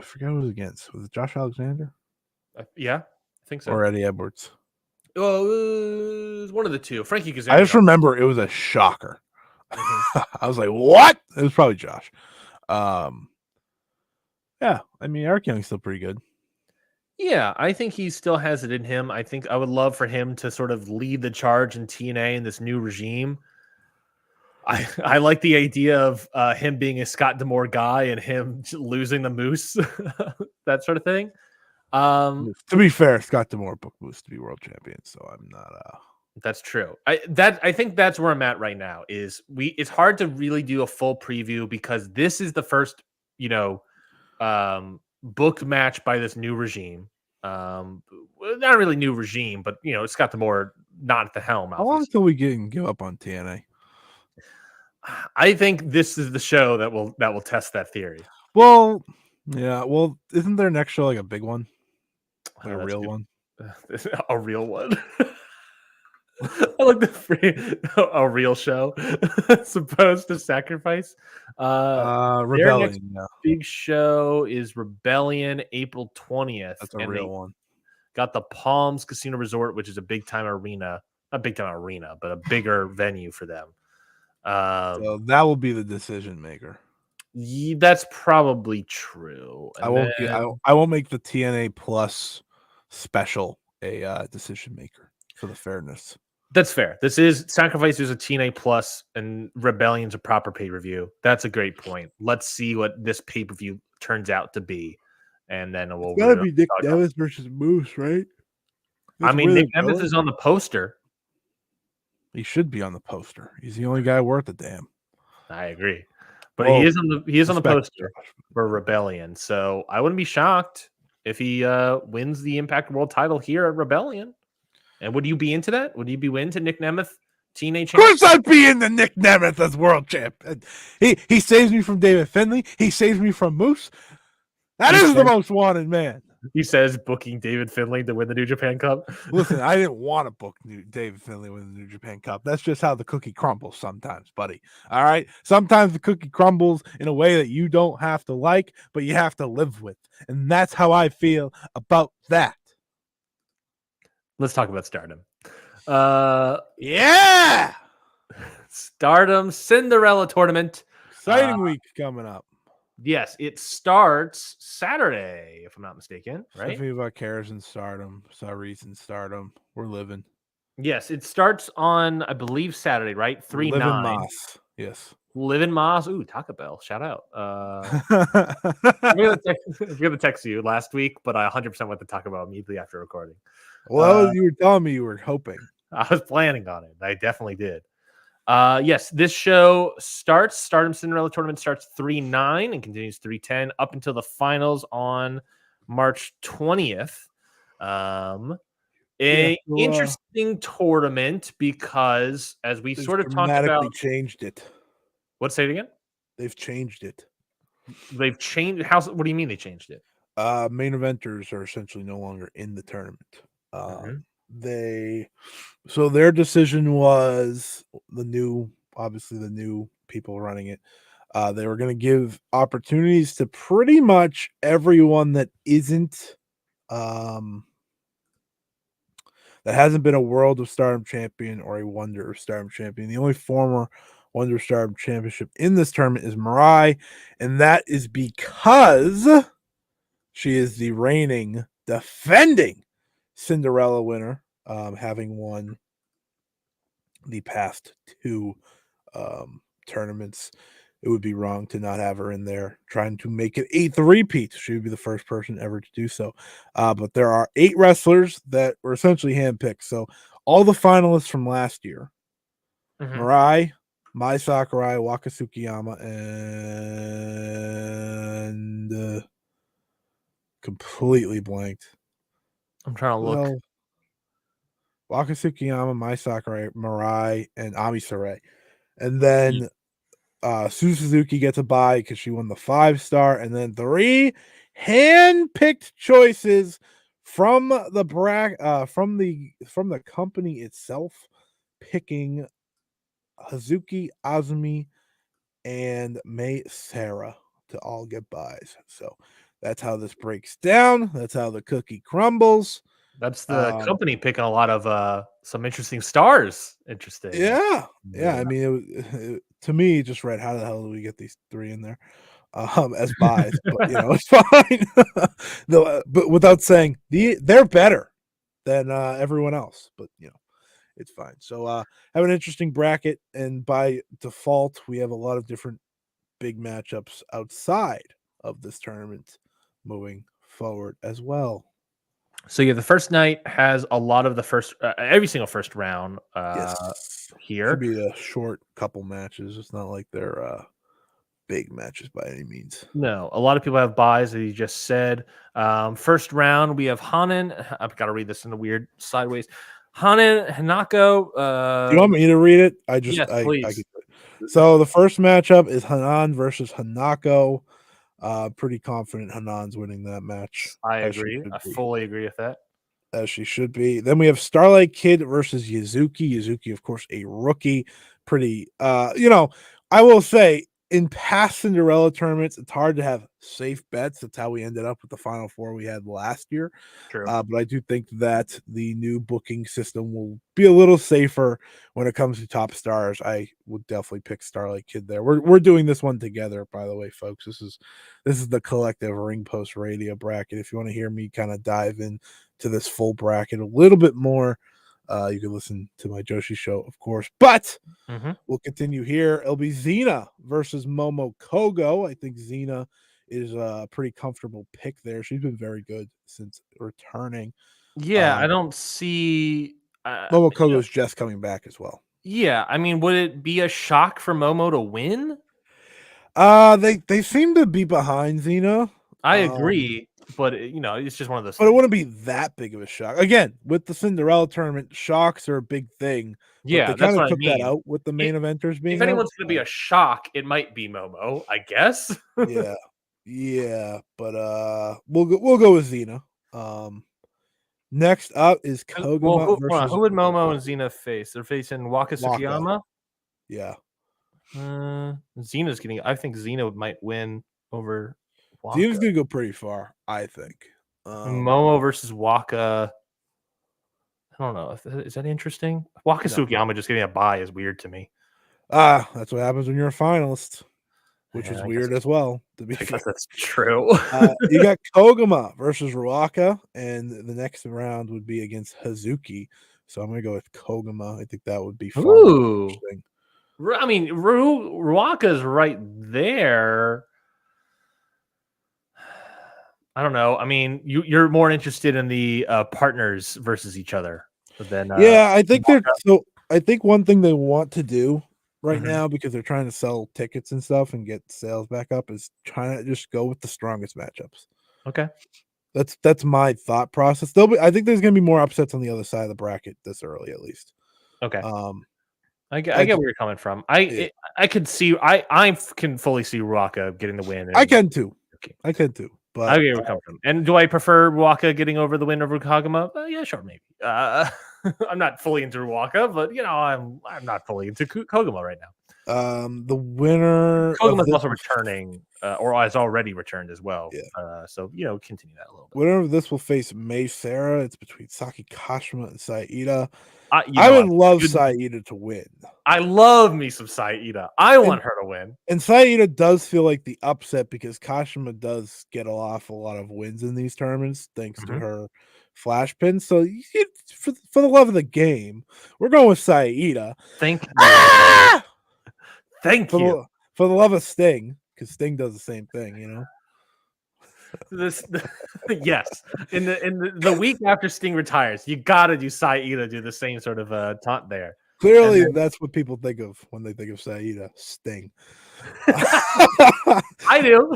forget who it was against. Was it Josh Alexander? Yeah, I think so. Or Eddie Edwards? Well, it was one of the two. Frankie Kazarian. I just remember it was a shocker. I was like, what? It was probably Josh. Yeah, I mean, Eric Young's still pretty good. Yeah, I think he still has it in him. I think I would love for him to sort of lead the charge in TNA in this new regime. I like the idea of him being a Scott D'Amore guy and him losing the Moose, that sort of thing. To be fair, Scott D'Amore booked Moose to be world champion, so I'm not. That's true. I think that's where I'm at right now. It's hard to really do a full preview because this is the first, booked match by this new regime. Not really new regime, but Scott D'Amore not at the helm. How long until we give up on TNA? I think this is the show that will test that theory. Well, yeah. Well, isn't their next show like a big one? Like a real one? A real one. I like a real show as opposed to Sacrifice. Rebellion. Their next big show is Rebellion, April 20th. That's a real one. Got the Palms Casino Resort, which is a big time arena. Not big time arena, but a bigger venue for them. So that will be the decision maker. That's probably true. I won't make the TNA Plus special a decision maker for the fairness. That's fair. This is Sacrifice is a TNA Plus and Rebellion's a proper pay-per-view. That's a great point. Let's see what this pay-per-view turns out to be. And then we'll gotta be Nick Nemeth versus Moose, right? I mean, Nick Nemeth is on the poster. He should be on the poster. He's the only guy worth a damn. I agree. But he is on the poster for Rebellion. So I wouldn't be shocked if he wins the Impact World title here at Rebellion. And would you be into that? Would you be into Nick Nemeth, TNA champ? Of course I'd be into Nick Nemeth as world champ. He saves me from David Finlay. He saves me from Moose. That is the most wanted man. He says booking David Finlay to win the New Japan Cup. Listen, I didn't want to book David Finlay win the New Japan Cup. That's just how the cookie crumbles sometimes, buddy. All right? Sometimes the cookie crumbles in a way that you don't have to like, but you have to live with. And that's how I feel about that. Let's talk about Stardom. Yeah! Stardom Cinderella tournament. Exciting week coming up. Yes, it starts Saturday, if I'm not mistaken, right? Stephanie Vaqueras in Stardom, Saris in Stardom. We're living. Yes, it starts on, I believe, Saturday, right? 3/9. Moss. Yes. Live in Moss. Ooh, Taco Bell. Shout out. I'm going to text you last week, but I 100% went to Taco Bell immediately after recording. Well, you were telling me you were hoping. I was planning on it. I definitely did. Yes, this show starts. Stardom Cinderella tournament starts 3/9 and continues 3/10 up until the finals on March 20th. Interesting tournament because as we sort of talked about, changed it. What? Say it again. They've changed it. They've changed. How? What do you mean they changed it? Main eventers are essentially no longer in the tournament. So their decision was the new people running it. They were going to give opportunities to pretty much everyone that isn't that hasn't been a World of Stardom champion or a Wonder of Stardom champion. The only former Wonder of Stardom championship in this tournament is Mirai, and that is because she is the reigning, defending Cinderella winner, having won the past two tournaments. it would be wrong to not have her in there trying to make it a three-peat. She would be the first person ever to do so. But there are 8 wrestlers that were essentially handpicked. So all the finalists from last year, Mirai, Mai Sakurai, Waka Tsukiyama, and completely blanked. I'm trying to look. Well, Waka Tsukiyama, Mai Sakurai, Mirai, and Ami Sarai. And then Sue Suzuki gets a bye because she won the 5-star, and then 3 hand-picked choices from the from the company itself, picking Hazuki, Azumi, and May Sarah to all get buys. So that's how this breaks down. That's how the cookie crumbles. That's the company picking a lot of some interesting stars. Interesting. Yeah. I mean, to me, it just read, how the hell do we get these 3 in there as buys? But it's fine. But without saying they're better than everyone else. But it's fine. So have an interesting bracket, and by default, we have a lot of different big matchups outside of this tournament moving forward as well. So yeah, the first night has a lot of the first, every single first round. Yes, here should be a short couple matches. It's not like they're big matches by any means. No, a lot of people have buys, as you just said. First round, we have Hanan. I've got to read this in a weird sideways. Hanan Hanako. Do you want me to read it? Yes, please. So the first matchup is Hanan versus Hanako. Pretty confident Hanan's winning that match. I agree. I fully agree with that. As she should be. Then we have Starlight Kid versus Yuzuki. Yuzuki, of course, a rookie. Pretty, I will say, in past Cinderella tournaments, it's hard to have safe bets. That's how we ended up with the Final Four we had last year. True. But I do think that the new booking system will be a little safer when it comes to top stars. I would definitely pick Starlight Kid there. We're doing this one together, by the way, folks. This is the collective Ring Post Radio bracket. If you want to hear me kind of dive in to this full bracket a little bit more, you can listen to my Joshi show, of course. But we'll continue here. It'll be Xena versus Momo Kogo. I think Xena is a pretty comfortable pick there. She's been very good since returning. Yeah, I don't see Momo Kogo's just coming back as well. Yeah, I mean, would it be a shock for Momo to win? They seem to be behind Xena. I agree. But it's just one of those. But it wouldn't be that big of a shock. Again, with the Cinderella tournament, shocks are a big thing. Yeah, they kind of took that out with the main eventers being. If anyone's going to be a shock, it might be Momo, I guess. yeah. But we'll go with Xena. Next up is Koguma versus. Who would Momo and Xena face? They're facing Waka Tsukiyama. Yeah. Xena's getting. I think Xena might win over. Waka. Xena's gonna go pretty far, I think. Momo versus Waka. I don't know. Is that interesting? Waka Tsukiyama just getting a bye is weird to me. That's what happens when you're a finalist, which is weird as well. To be fair, that's true. You got Koguma versus Ruaka, and the next round would be against Hazuki. So I'm gonna go with Koguma. I think that would be fun. Interesting. I mean, Ruaka's right there. I don't know. I mean, you're more interested in the partners versus each other than I think I think one thing they want to do right now, because they're trying to sell tickets and stuff and get sales back up, is trying to just go with the strongest matchups. Okay, that's my thought process. I think there's going to be more upsets on the other side of the bracket this early, at least. Okay. I get where you're coming from. I could see. I can fully see Ruaka getting the win. I can too. But I get where you come from. And do I prefer Ruaka getting over the win over Koguma? Yeah, sure, maybe. I'm not fully into Ruaka, but I'm not fully into Koguma right now. The winner Koguma's also returning, or has already returned as well. Yeah. So continue that a little bit. Winner of this will face May Sarah. It's between Saki Kashima and Saida. I would love Saida to win. I love me some Saida. I want her to win. And Saida does feel like the upset because Kashima does get an awful lot of wins in these tournaments thanks to her flash pin. So for the love of the game, we're going with Saida. Thank you. Thank you. for the love of Sting, because Sting does the same thing, you know. Yes, in the week after Sting retires, you gotta do Saida do the same sort of taunt there. Clearly, then, that's what people think of when they think of Saida. Sting. I do.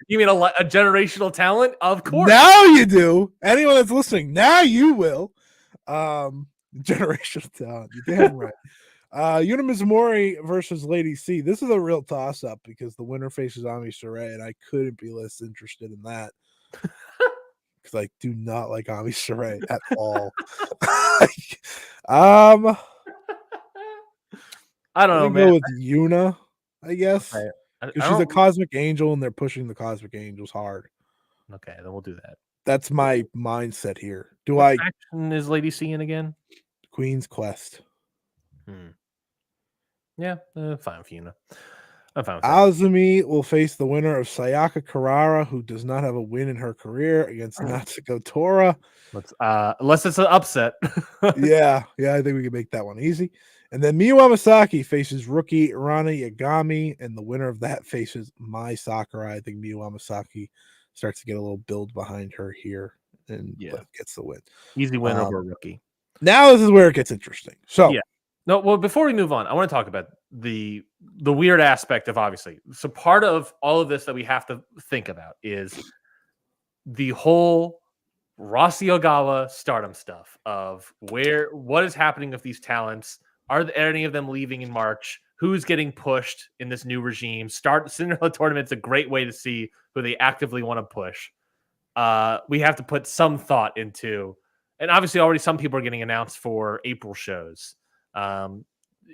You mean a generational talent? Of course. Now you do. Anyone that's listening, now you will. Generational talent. You're damn right. Yuna Mizumori versus Lady C. This is a real toss-up because the winner faces Ami Sarai, and I couldn't be less interested in that. Because I do not like Ami Sarai at all. I don't know, man. Go with Yuna, I guess. Okay. Because she's a cosmic angel and they're pushing the cosmic angels hard. Okay, then we'll do that. That's my mindset here. What faction is Lady C in again? Queen's Quest. Yeah, fine with Yuna. I'm fine with that. Azumi will face the winner of Sayaka Karara, who does not have a win in her career, against Natsuko Tora. Unless it's an upset. yeah, I think we can make that one easy. And then Miyu Amasaki faces rookie Rana Yagami, and the winner of that faces Mai Sakurai. I think Miyu Amasaki starts to get a little build behind her here and gets the win. Easy win over a rookie. Now this is where it gets interesting. So no, well, before we move on, I want to talk about the weird aspect of, obviously. So part of all of this that we have to think about is the whole Rossi Ogawa Stardom stuff of what is happening with these talents. Are any of them leaving in March? Who's getting pushed in this new regime? Cinderella tournament's a great way to see who they actively want to push. We have to put some thought into, and obviously already some people are getting announced for April shows. Do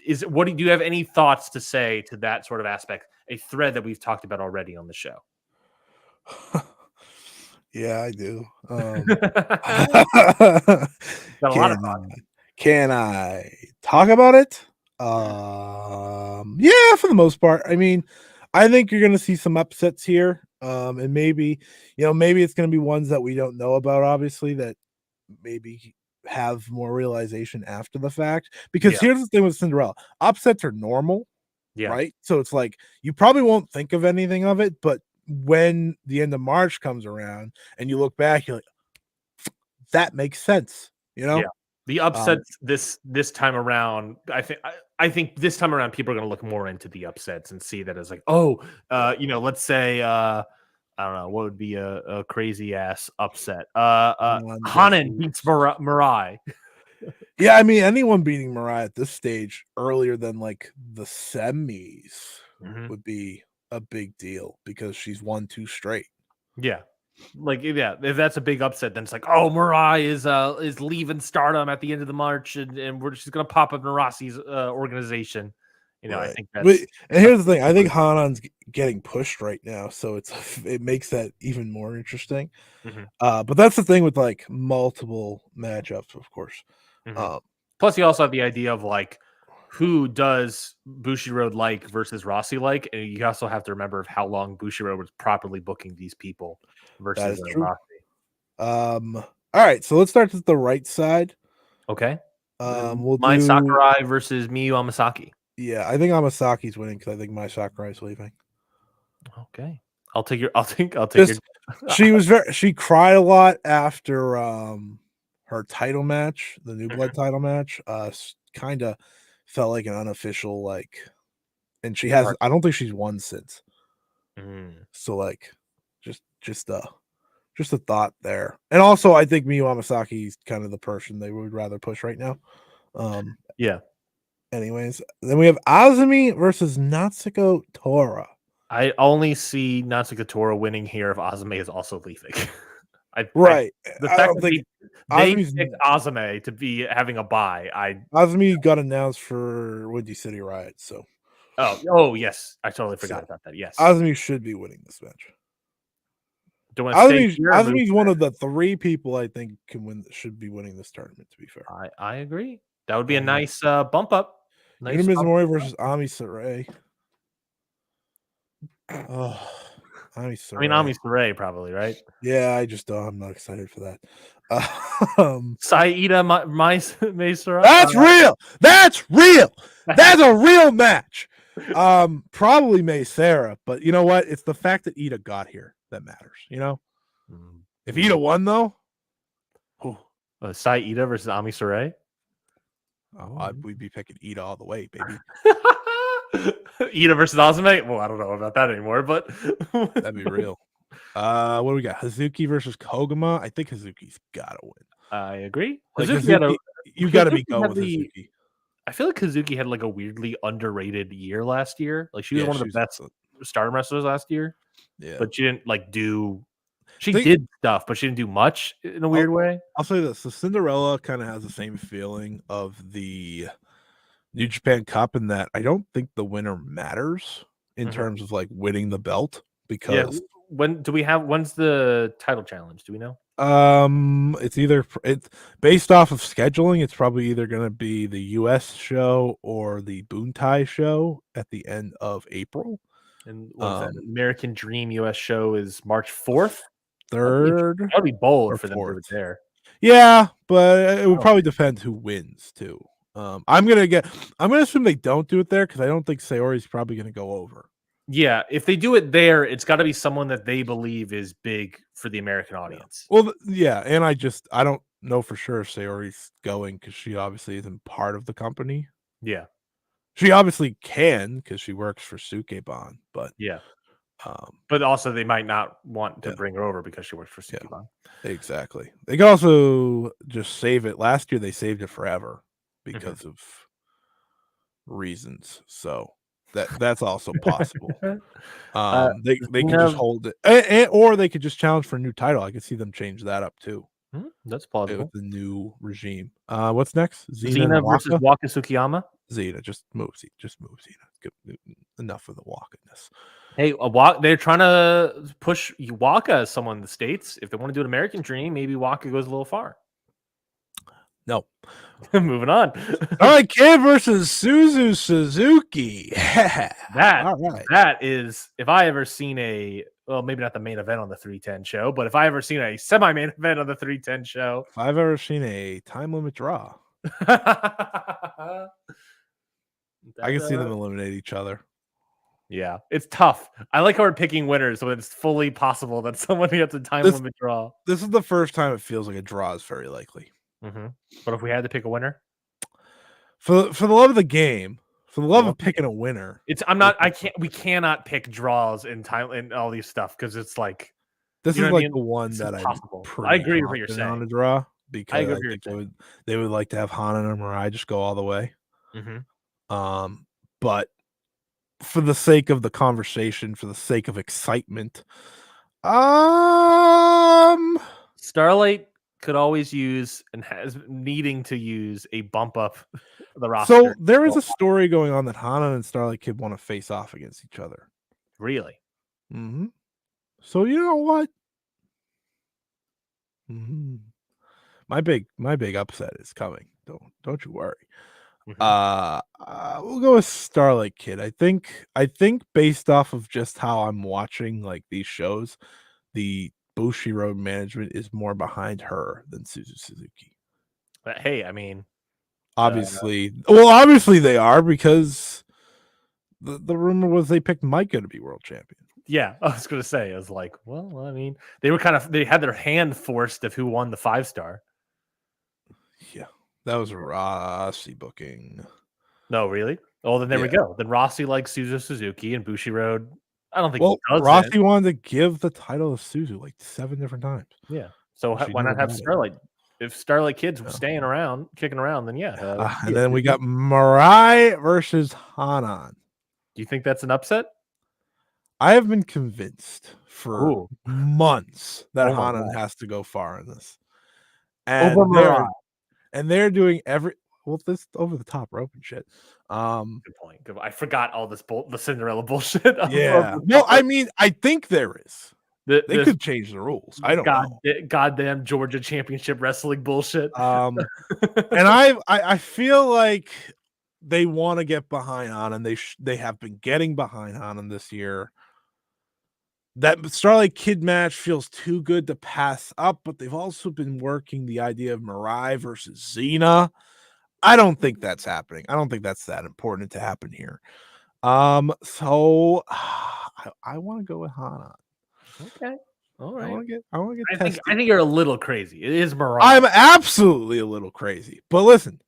you have any thoughts to say to that sort of aspect? A thread that we've talked about already on the show. Yeah, I do. Got a lot of thoughts. Can I talk about it? Yeah, for the most part. I mean, I think you're going to see some upsets here. And maybe it's going to be ones that we don't know about, obviously, that maybe have more realization after the fact. Because here's the thing with Cinderella. Upsets are normal, right? So it's like, you probably won't think of anything of it, but when the end of March comes around and you look back, you're like, that makes sense, you know? Yeah. The upsets this time around, I think this time around people are going to look more into the upsets and see that as like, let's say I don't know what would be a crazy ass upset. Hanan beats Mirai. Yeah, I mean, anyone beating Mirai at this stage earlier than like the semis would be a big deal because she's won 2 straight. Yeah. If that's a big upset, then it's like, oh, Mirai is leaving Stardom at the end of the March, and she's gonna pop up in Rossi's organization. I think that's. And here's the thing: I think Hanan's getting pushed right now, so it makes that even more interesting. But that's the thing with like multiple matchups, of course. Plus, you also have the idea of like, who does Bushiroad like versus Rossi like, and you also have to remember of how long Bushiroad was properly booking these people versus Rossi. All right, so let's start with the right side. Okay. We'll Mai Sakurai versus Miyu Amasaki. Yeah, I think Amasaki's winning because I think Mai Sakurai's leaving. Okay, I'll take your. She cried a lot after her title match, the New Blood title match. Kind of felt like an unofficial and she has. I don't think she's won since. So like, just a thought there. And also, I think Miyu Amasaki is kind of the person they would rather push right now. Anyways, then we have Azumi versus Natsuko Tora. I only see Natsuko Tora winning here if Azumi is also leaving. The fact that they picked Azumi to be having a bye. Azumi got announced for Windy City Riot, so. Oh yes, I totally forgot about that. Yes, Azumi should be winning this match. Azumi's one of the 3 people I think should be winning this tournament. To be fair, I agree. That would be a nice bump up. Yuna Mizumori versus Ami Sarai. Oh, Ami Sarai. I mean, Ami Sarai probably, right? Yeah, I'm not excited for that. Saida Mai Sarai. That's real. That's real. That's a real match. Probably May Sarah, but you know what? It's the fact that Ida got here that matters. You know, if Ida won though, Sai Ida versus Ami Sourei. we'd be picking Ida all the way, baby. Ida versus Azumi. Well, I don't know about that anymore, but that'd be real. What do we got? Hazuki versus Koguma. I think Hazuki's gotta win. I agree. Like Hazuki, you got to be go with Hazuki. I feel like Hazuki had like a weirdly underrated year last year. Like she was one of the best Stardom wrestlers last year. Yeah, but she didn't like do. She did stuff, but she didn't do much in a weird way. I'll say this: the Cinderella kind of has the same feeling of the New Japan Cup in that I don't think the winner matters in terms of like winning the belt because when's the title challenge? Do we know? It's based off of scheduling. It's probably either going to be the US show or the Buntai show at the end of April. And what's that? American Dream US show is March 4th. 3rd. That would be bold for them to do it there. Yeah, but it would probably depend who wins too. I'm gonna assume they don't do it there because I don't think Sayori's probably gonna go over. Yeah, if they do it there, it's got to be someone that they believe is big for the American audience. Well, yeah, and I don't know for sure if Sayori's going because she obviously isn't part of the company. Yeah, she obviously can because she works for Sukeban, but yeah, but also they might not want to bring her over because she works for Sukeban. Yeah, exactly. They could also just save it. Last year they saved it forever because of reasons. So that's also possible. They could just hold it, or they could just challenge for a new title. I could see them change that up too. That's plausible with the new regime. What's next? Xena versus Waka Tsukiyama. Xena, just move Xena. Enough of the Waka-ness. Hey, they're trying to push Waka as someone in the States. If they want to do an American Dream, maybe Waka goes a little far. No. Moving on. All right, Kid versus Suzuki. That is, if I ever seen maybe not the main event on the 310 show, but if I ever seen a semi-main event on the 310 show. If I've ever seen a time limit draw. I can see them eliminate each other. Yeah, it's tough. I like how we're picking winners when it's fully possible that someone gets a time limit draw. This is the first time it feels like a draw is very likely. But if we had to pick a winner, for the love of the game, for the love of picking a winner, we cannot pick draws in time and all these stuff because it's like this is like the one that I agree with what you're saying on a draw because I think they would like to have Hana and Mirai just go all the way. But for the sake of the conversation, for the sake of excitement, Starlight could always use and has needing to use a bump up the roster. So there is a story going on that Hana and Starlight Kid want to face off against each other. Really? So you know what? My big upset is coming. Don't you worry. We'll go with Starlight Kid. I think based off of just how I'm watching like these shows, the Bushi Road management is more behind her than Suzuki. But hey, I mean, obviously they are because the rumor was they picked Micah to be world champion. Yeah, I was gonna say, I was like, well, I mean, they had their hand forced of who won the 5-star. Yeah, that was Rossi booking. No, really? Oh, then there we go. Then Rossi likes Suzuki and Bushi Road. I don't think Rossi wanted to give the title to Suzu like 7 different times. Yeah. So why not have Starlight? If Starlight Kid's staying around, kicking around, then and then we got Mirai versus Hanan. Do you think that's an upset? I have been convinced for months that Hanan has to go far in this. And they're doing this over the top rope and shit. Good point. I forgot all this the Cinderella bullshit. Yeah. No, I mean, I think there is. They could change the rules. I don't know. Goddamn Georgia Championship Wrestling bullshit. And I feel like they want to get behind Hanan. They have been getting behind Hanan this year. That Starlight Kid match feels too good to pass up, but they've also been working the idea of Mirai versus Xena. I don't think that's happening. I don't think that's that important to happen here. So I want to go with Hana. Okay. All I right. want to get I testy. think you're a little crazy. It is Mariah. I'm absolutely a little crazy. But listen,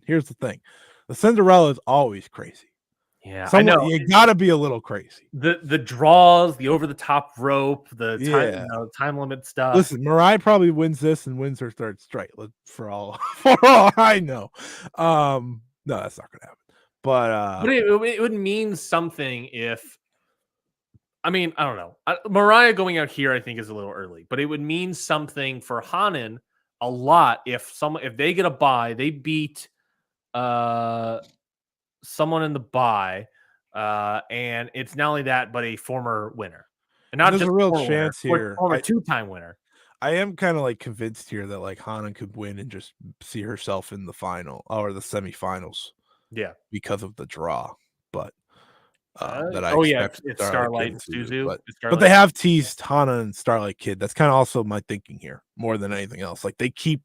here's the thing. The Cinderella is always crazy. Yeah, I know. You gotta be a little crazy. The draws, the over the top rope, the Yeah. time limit stuff. Listen, Mariah probably wins this and wins her third straight. For all I know. No, that's not gonna happen. But it would mean something if. I mean, I don't know. Mariah going out here, I think, is a little early, but it would mean something for Hanan a lot if they get a bye, they beat someone in the bye, and it's not only that, but a former winner, and not there's just a real former winner, chance here. former two-time winner. I am kind of like convinced here that like Hana could win and just see herself in the final or the semifinals Yeah. because of the draw. But that I Oh yeah, expect it's Starlight Starlight Kid and to do. Suzu. But It's they Starlight. have teased Hana and Starlight Kid. That's kind of also my thinking here, more than anything else. Like they keep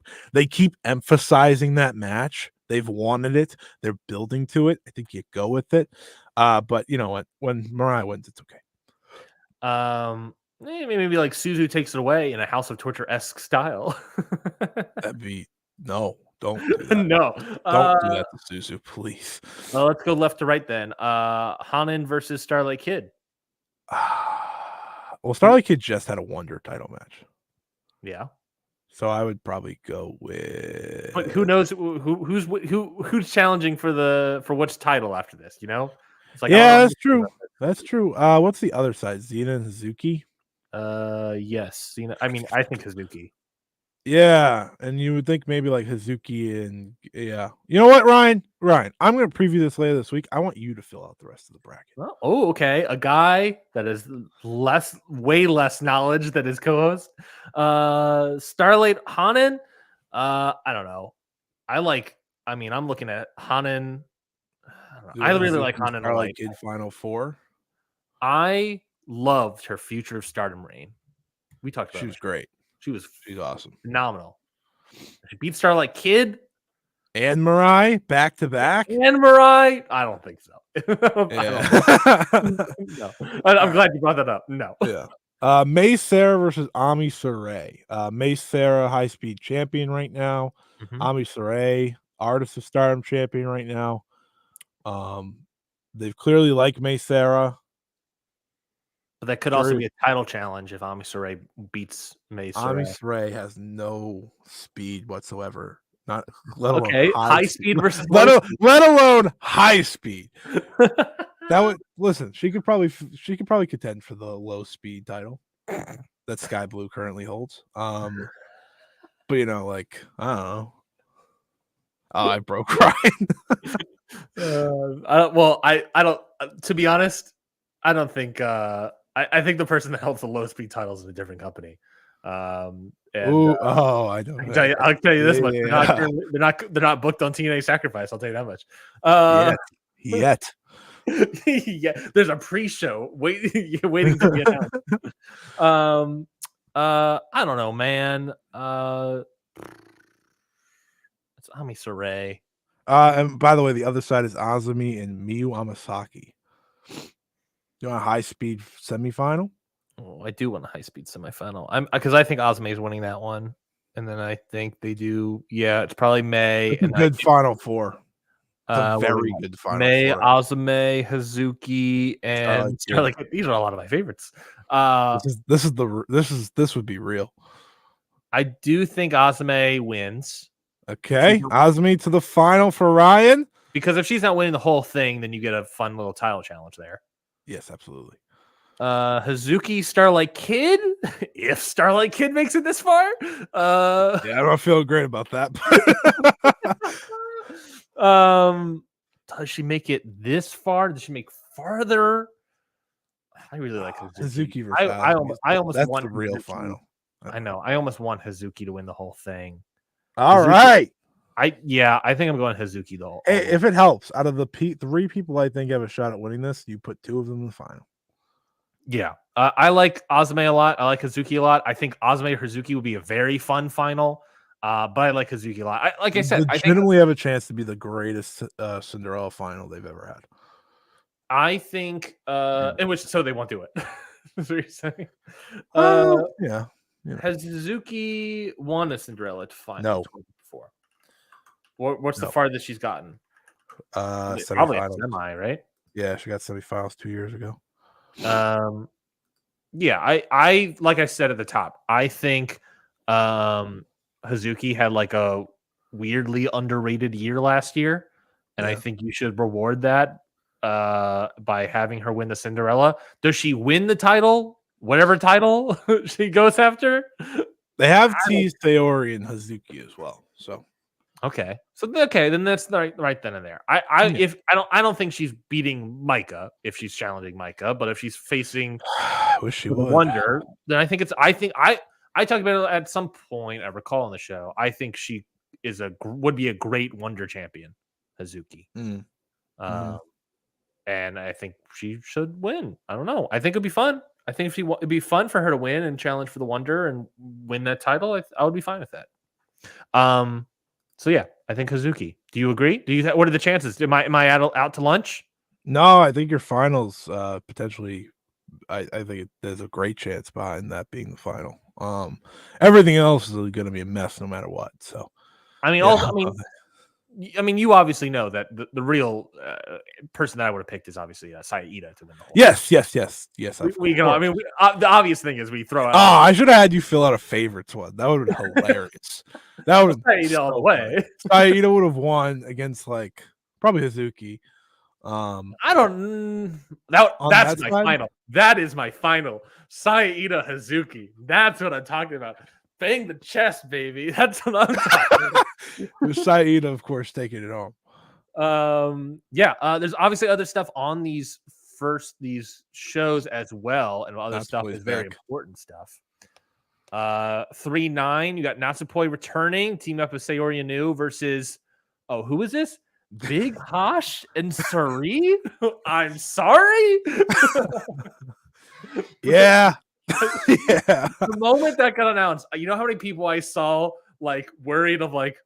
emphasizing that match. They've wanted it. They're building to it. I think you go with it. But you know what? When Mariah wins, it's okay. Maybe like Suzu takes it away in a House of Torture-esque style. That'd be no. Don't do that. No. Don't do that to Suzu, please. Well, let's go left to right then. Hanan versus Starlight Kid. Well, Starlight Kid just had a Wonder title match. Yeah. So I would probably go with. But who knows who's challenging for which title after this? You know, it's like Yeah, that's true. That's true. What's the other side? Xena and Hazuki. Yes. I mean, I think Hazuki. Yeah, and you would think maybe like Hazuki and yeah. You know what, Ryan? I'm going to preview this later this week. I want you to fill out the rest of the bracket. Oh, okay. A guy that is way less knowledge than his co-host. Starlight Hanan. I don't know. I'm looking at Hanan. I really like Hanan. Starlight Kid Final Four. I loved her Future of Stardom reign. We talked about. She was great. She's awesome. Phenomenal. She beat Starlight Kid and Mariah back to back. And Mariah? I don't think so. No. I'm glad you brought that up. No. Yeah. May Sarah versus Ami Saray. May Sarah, high speed champion right now. Ami Saray, Artist of Stardom champion right now. They've clearly liked May Sarah. But that could also be a title challenge if Ami Saray beats May Saray. Ami Saray has no speed whatsoever. Not let alone high speed versus let alone high speed. That would listen. She could probably contend for the low speed title that Sky Blue currently holds. But you know, like I don't know. Oh, I broke Ryan. I don't. To be honest, I don't think. I think the person that holds the low speed titles is a different company. I don't know. I'll tell you this much: they're not booked on TNA Sacrifice. I'll tell you that much. Yet. Yeah, there's a pre-show waiting to be announced. I don't know, man. It's Ami Saray. And by the way, the other side is Azumi and Miyu Amasaki. You want a high speed semifinal? Oh, I do want a high speed semifinal. Because I think Azumi is winning that one, and then I think they do. Yeah, it's probably May. It's a good Final Four. Very good Final May, Four. Azumi, Hazuki, and Starlight. These are a lot of my favorites. This would be real. I do think Azumi wins. Okay, Azumi to the final for Ryan. Because if she's not winning the whole thing, then you get a fun little title challenge there. Yes, absolutely. Hazuki, Starlight Kid. If Starlight Kid makes it this far, I don't feel great about that. Does she make it this far? Does she make farther? I really like Hazuki. I almost that's want the real Hazuki. final. I know. I almost want Hazuki to win the whole thing. All right. I think I'm going Hazuki though. Hey, if it helps, out of the three people I think have a shot at winning this, you put two of them in the final. Yeah, I like Azumi a lot. I like Hazuki a lot. I think Azumi or Hazuki would be a very fun final. But I like Hazuki a lot. I said, legitimately have a chance to be the greatest Cinderella final they've ever had. I think in which so they won't do it. That's what you're saying. Yeah. Has Suzuki won a Cinderella final No. before? What's the No. farthest she's gotten? Probably a Semifinals. semi, right? Yeah, she got semifinals 2 years ago. Yeah, I like I said at the top, I think Hazuki had like a weirdly underrated year last year, and I Yeah. think you should reward that by having her win the Cinderella. Does she win the title? Whatever title she goes after? They have teased Saori and Hazuki as well. So Okay. So then that's right then and there. I don't think she's beating Micah if she's challenging Micah, but if she's facing I wish she the would. Wonder, then I talked about it at some point. I recall on the show. I think she would be a great Wonder champion, Hazuki. And I think she should win. I don't know. I think it'd be fun. I think it'd be fun for her to win and challenge for the Wonder and win that title. I would be fine with that. So yeah, I think Hazuki. Do you agree? What are the chances? Am I out to lunch? No, I think your finals potentially. I think there's a great chance behind that being the final. Everything else is going to be a mess no matter what. So, I mean, you obviously know that the real person that I would have picked is obviously Saida to win the whole. Yes. The obvious thing is we throw out. Oh, I should have had you fill out a favorites one. That would have been hilarious. That would have Saida all the way. Saida would have won against like probably Hazuki. I don't. That's my final. That is my final. Saida Hazuki. That's what I'm talking about. Bang the chest, baby. That's what I'm talking about. Saida, of course, taking it home. There's obviously other stuff on these shows as well, and other stuff is very important stuff. 3-9, you got Natsupoi returning, team up with Saori Inu versus who is this? Big Hosh and Sari? I'm sorry. Yeah. Yeah. The moment that got announced, you know how many people I saw like worried of like,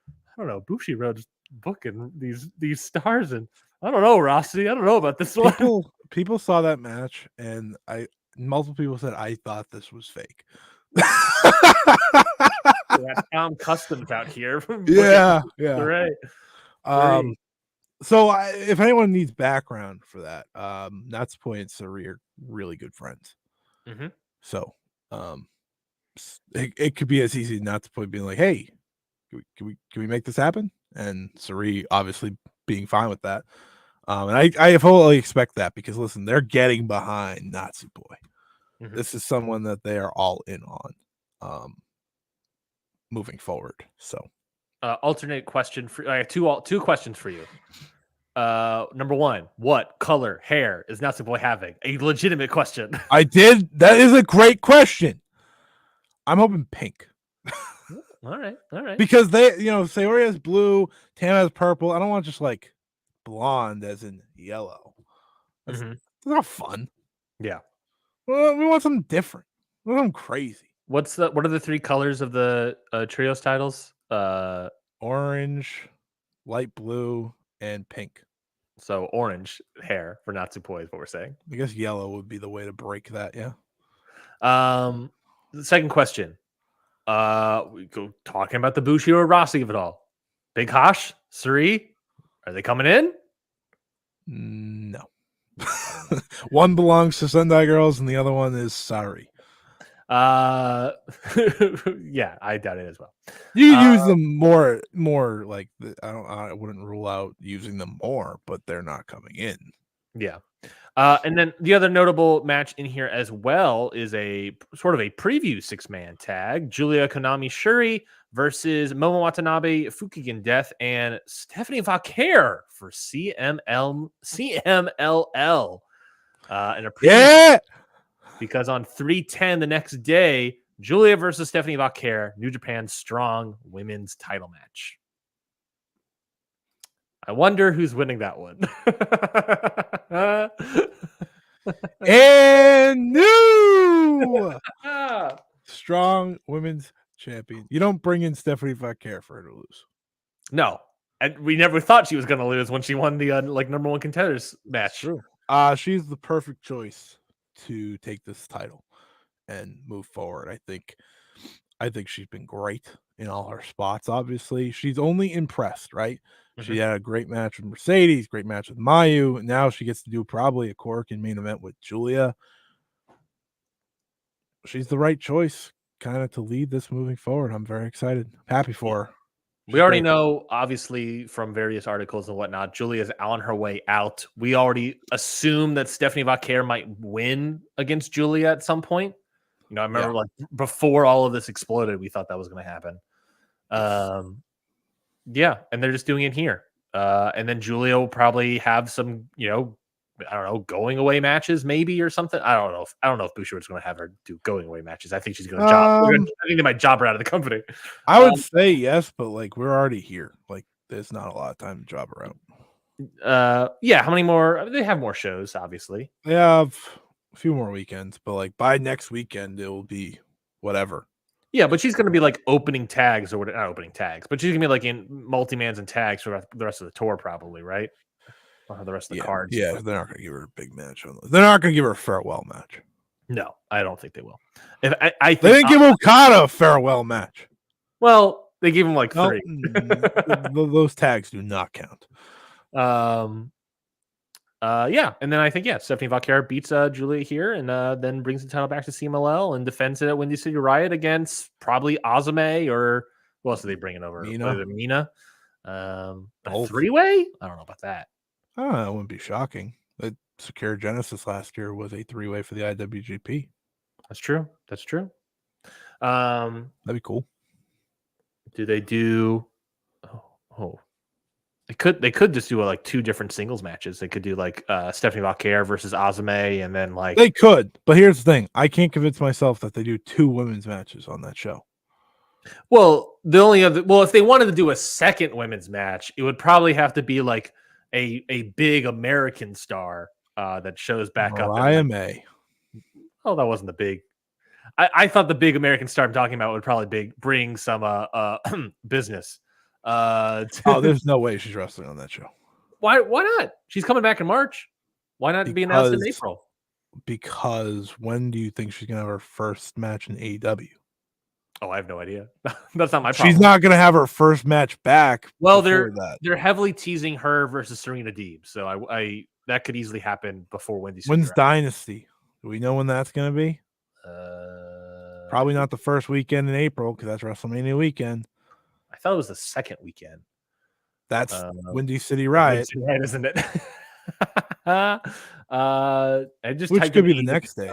I don't know, Bushiroad's booking these stars, and I don't know, Rossi. I don't know about this one. People saw that match, and multiple people said I thought this was fake. Tom Customs out here. Yeah. Right. So if anyone needs background for that, Natsupoi and Sari are really good friends. Mm-hmm. So it could be as easy Natsupoi being like, hey, can we make this happen? And Sari obviously being fine with that. And I fully expect that because listen, they're getting behind Natsupoi. Mm-hmm. This is someone that they are all in on moving forward. So alternate question for I have two questions for you. Number one, what color hair is Natsupoi having? A legitimate question. That is a great question. I'm hoping pink. All right. Because Saori has blue, Tam has purple. I don't want just like blonde as in yellow. That's not fun. Yeah. Well, we want something different. We want something crazy. What are the three colors of the trios titles? Orange, light blue, and pink. So orange hair for Natsupoi is what we're saying. I guess yellow would be the way to break that, yeah. The second question. We go talking about the Bushiroad Rossi of it all. Big Hosh, Sari, are they coming in? No. One belongs to Sendai Girls and the other one is Sari. Yeah, I doubt it as well. You use them more like I wouldn't rule out using them more, but they're not coming in. Yeah. And then the other notable match in here as well is a sort of a preview 6-man tag. Julia Konami Shuri versus Momo Watanabe, Fukigen Death, and Stephanie Vaquer for CMLL. And a preview because on 3/10 the next day, Julia versus Stephanie Vaquer, New Japan Strong Women's title match. I wonder who's winning that one. And new Strong Women's Champion. You don't bring in Stephanie Vaquer for her to lose. No. And we never thought she was going to lose when she won the number one contenders match. True. She's the perfect choice to take this title and move forward. I think she's been great in all her spots. Obviously, she's only impressed, right? She Mhm. had a great match with Mercedes, great match with Mayu. Now she gets to do probably a Corkin main event with Julia. She's the right choice, kind of to lead this moving forward. I'm very excited, happy for her. We She's already great. know, obviously, from various articles and whatnot, Julia's on her way out. We already assume that Stephanie Vaquer might win against Julia at some point. I Yeah. remember like before all of this exploded, we thought that was going to happen. Yeah, and they're just doing it here. And then Julia will probably have some, I don't know, going away matches maybe or something. I don't know. I don't know if Bushiroad's going to have her do going away matches. I think she's going to job. I think they might job her out of the company. I would say yes, but like we're already here. Like there's not a lot of time to job her out. Yeah. How many more? They have more shows, obviously. They have a few more weekends, but like by next weekend it will be whatever. Yeah, but she's going to be like opening tags or whatever. Not opening tags, but she's going to be like in multi-mans and tags for the rest of the tour, probably, right? Or the rest of the cards. Yeah, they're not going to give her a big match. They're not going to give her a farewell match. No, I don't think they will. If I think they didn't give Okada a farewell match. Well, they gave him like 3. Those tags do not count. Yeah, and then I think Stephanie Vaquer beats Julia here, and then brings the title back to CMLL and defends it at Windy City Riot against probably Azame or who else are they bringing over? Mina. A 3-way? I don't know about that. That wouldn't be shocking. The Secure Genesis last year was a 3-way for the IWGP. That's true. That'd be cool. Do they do? Oh. They could just do like 2 different singles matches. They could do like Stephanie Vaquer versus Azame, and then like they could. But here's the thing: I can't convince myself that they do 2 women's matches on that show. Well, if they wanted to do a second women's match, it would probably have to be like a big American star that shows back up. Mariah May. Oh, that wasn't the big. I thought the big American star I'm talking about would probably bring some business. There's no way she's wrestling on that show. Why not? She's coming back in March. Why not be announced in April? Because when do you think she's gonna have her first match in AEW? Oh, I have no idea. That's not my problem. She's not gonna have her first match back. Well, they're heavily teasing her versus Serena Deeb, so I that could easily happen before Wendy's. When's Dynasty? Do we know when that's gonna be? Probably not the first weekend in April because that's WrestleMania weekend. I thought it was the second weekend. That's Windy City Riot, isn't it? Which could be the next day.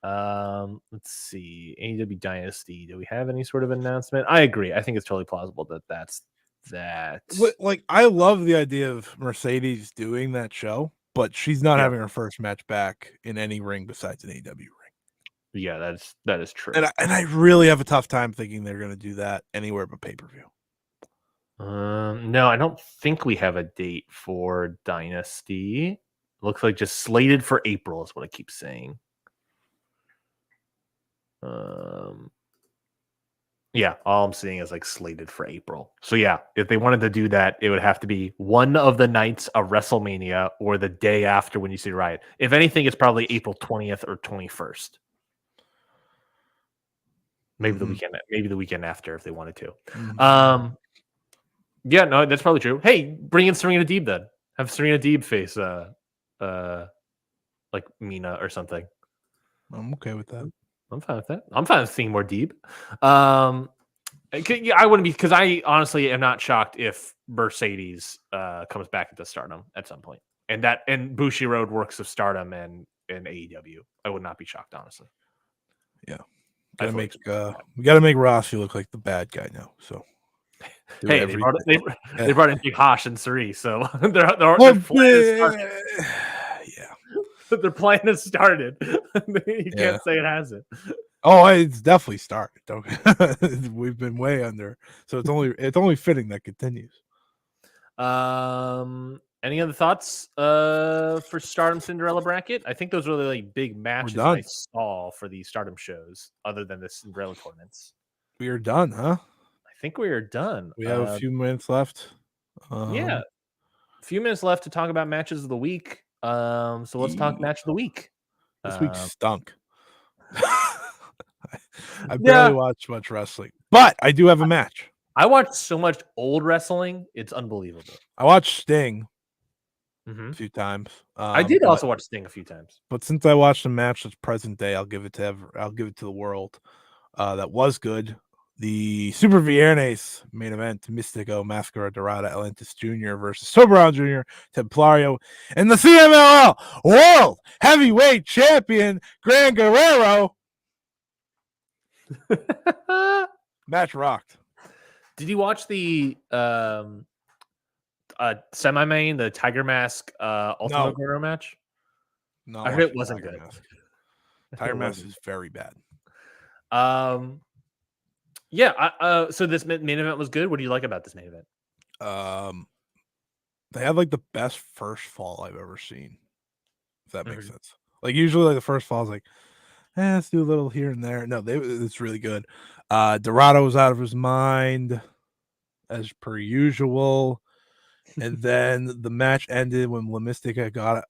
Let's see. AEW Dynasty. Do we have any sort of announcement? I agree. I think it's totally plausible that's that. Like, I love the idea of Mercedes doing that show, but she's not having her first match back in any ring besides an AEW ring. Yeah, that is true. And I really have a tough time thinking they're going to do that anywhere but pay-per-view. No, I don't think we have a date for Dynasty. Looks like just slated for April is what I keep saying. Yeah, all I'm seeing is like slated for April. So yeah, if they wanted to do that, it would have to be one of the nights of WrestleMania or the day after when you see Riot. If anything, it's probably April 20th or 21st. Maybe the weekend after if they wanted to. Yeah, no, that's probably true. Hey, bring in Serena Deeb then. Have Serena Deeb face like Mina or something. I'm okay with that. I'm fine with that. I'm fine with seeing more Deeb. I wouldn't be, because I honestly am not shocked if Mercedes comes back into Stardom at some point, and Bushiroad works with Stardom and AEW. I would not be shocked, honestly. Yeah, we gotta make Rossi look like the bad guy now. So hey, they brought in Big Hosh and Suri, so their plan has started. You can't say it hasn't. Oh, it's definitely started. We've been way under, so it's only fitting that continues. Any other thoughts for Stardom Cinderella bracket? I think those were really like big matches I saw for the Stardom shows, other than the Cinderella tournaments. We are done, huh? I think we are done. We have a few minutes left. A few minutes left to talk about matches of the week. So let's talk match of the week. This week stunk. I Yeah. barely watched much wrestling, but I do have a match. I watched so much old wrestling; it's unbelievable. I watched Sting Mhm. a few times. I did also watch Sting a few times. But since I watched a match that's present day, I'll give it to the world. That was good. The Super Viernes main event: Mystico, Mascara Dorada, Atlantis Jr. versus Soberon Jr., Templario, and the CMLL World Heavyweight Champion Gran Guerrero. Match rocked. Did you watch the semi-main, the Tiger Mask Ultimate Guerrero match? No, I heard it wasn't good. Tiger Mask is very bad. Yeah. So this main event was good. What do you like about this main event? They had like the best first fall I've ever seen. If that makes sense. Like usually, like the first fall is like, let's do a little here and there. No, it's really good. Dorado was out of his mind as per usual. And then the match ended when Mystico got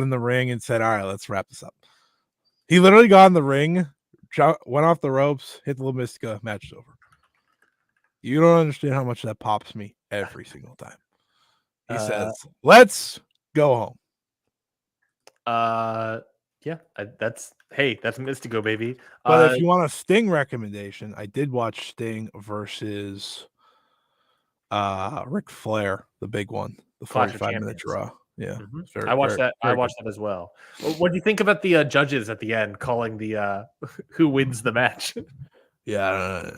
in the ring and said, "All right, let's wrap this up." He literally got in the ring, went off the ropes, hit the Mystico, match is over. You don't understand how much that pops me every single time. He says, "Let's go home." Yeah, that's Mystico, baby. But if you want a Sting recommendation, I did watch Sting versus Ric Flair, the big one, the 45-minute draw. Yeah, I watched that. I watched that as well. What do you think about the judges at the end calling the who wins the match? Yeah,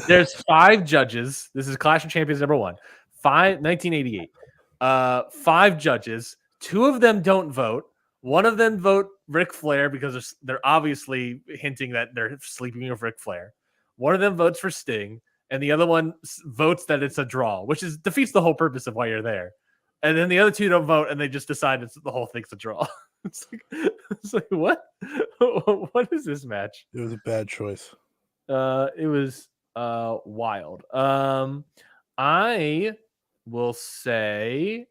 there's 5 judges. This is Clash of Champions number 1, 1988. 5 judges. 2 of them don't vote. One of them vote Ric Flair because they're obviously hinting that they're sleeping with Ric Flair. One of them votes for Sting, and the other one votes that it's a draw, which defeats the whole purpose of why you're there. And then the other 2 don't vote, and they just decide the whole thing's a draw. It's like what? What is this match? It was a bad choice. It was wild. I will say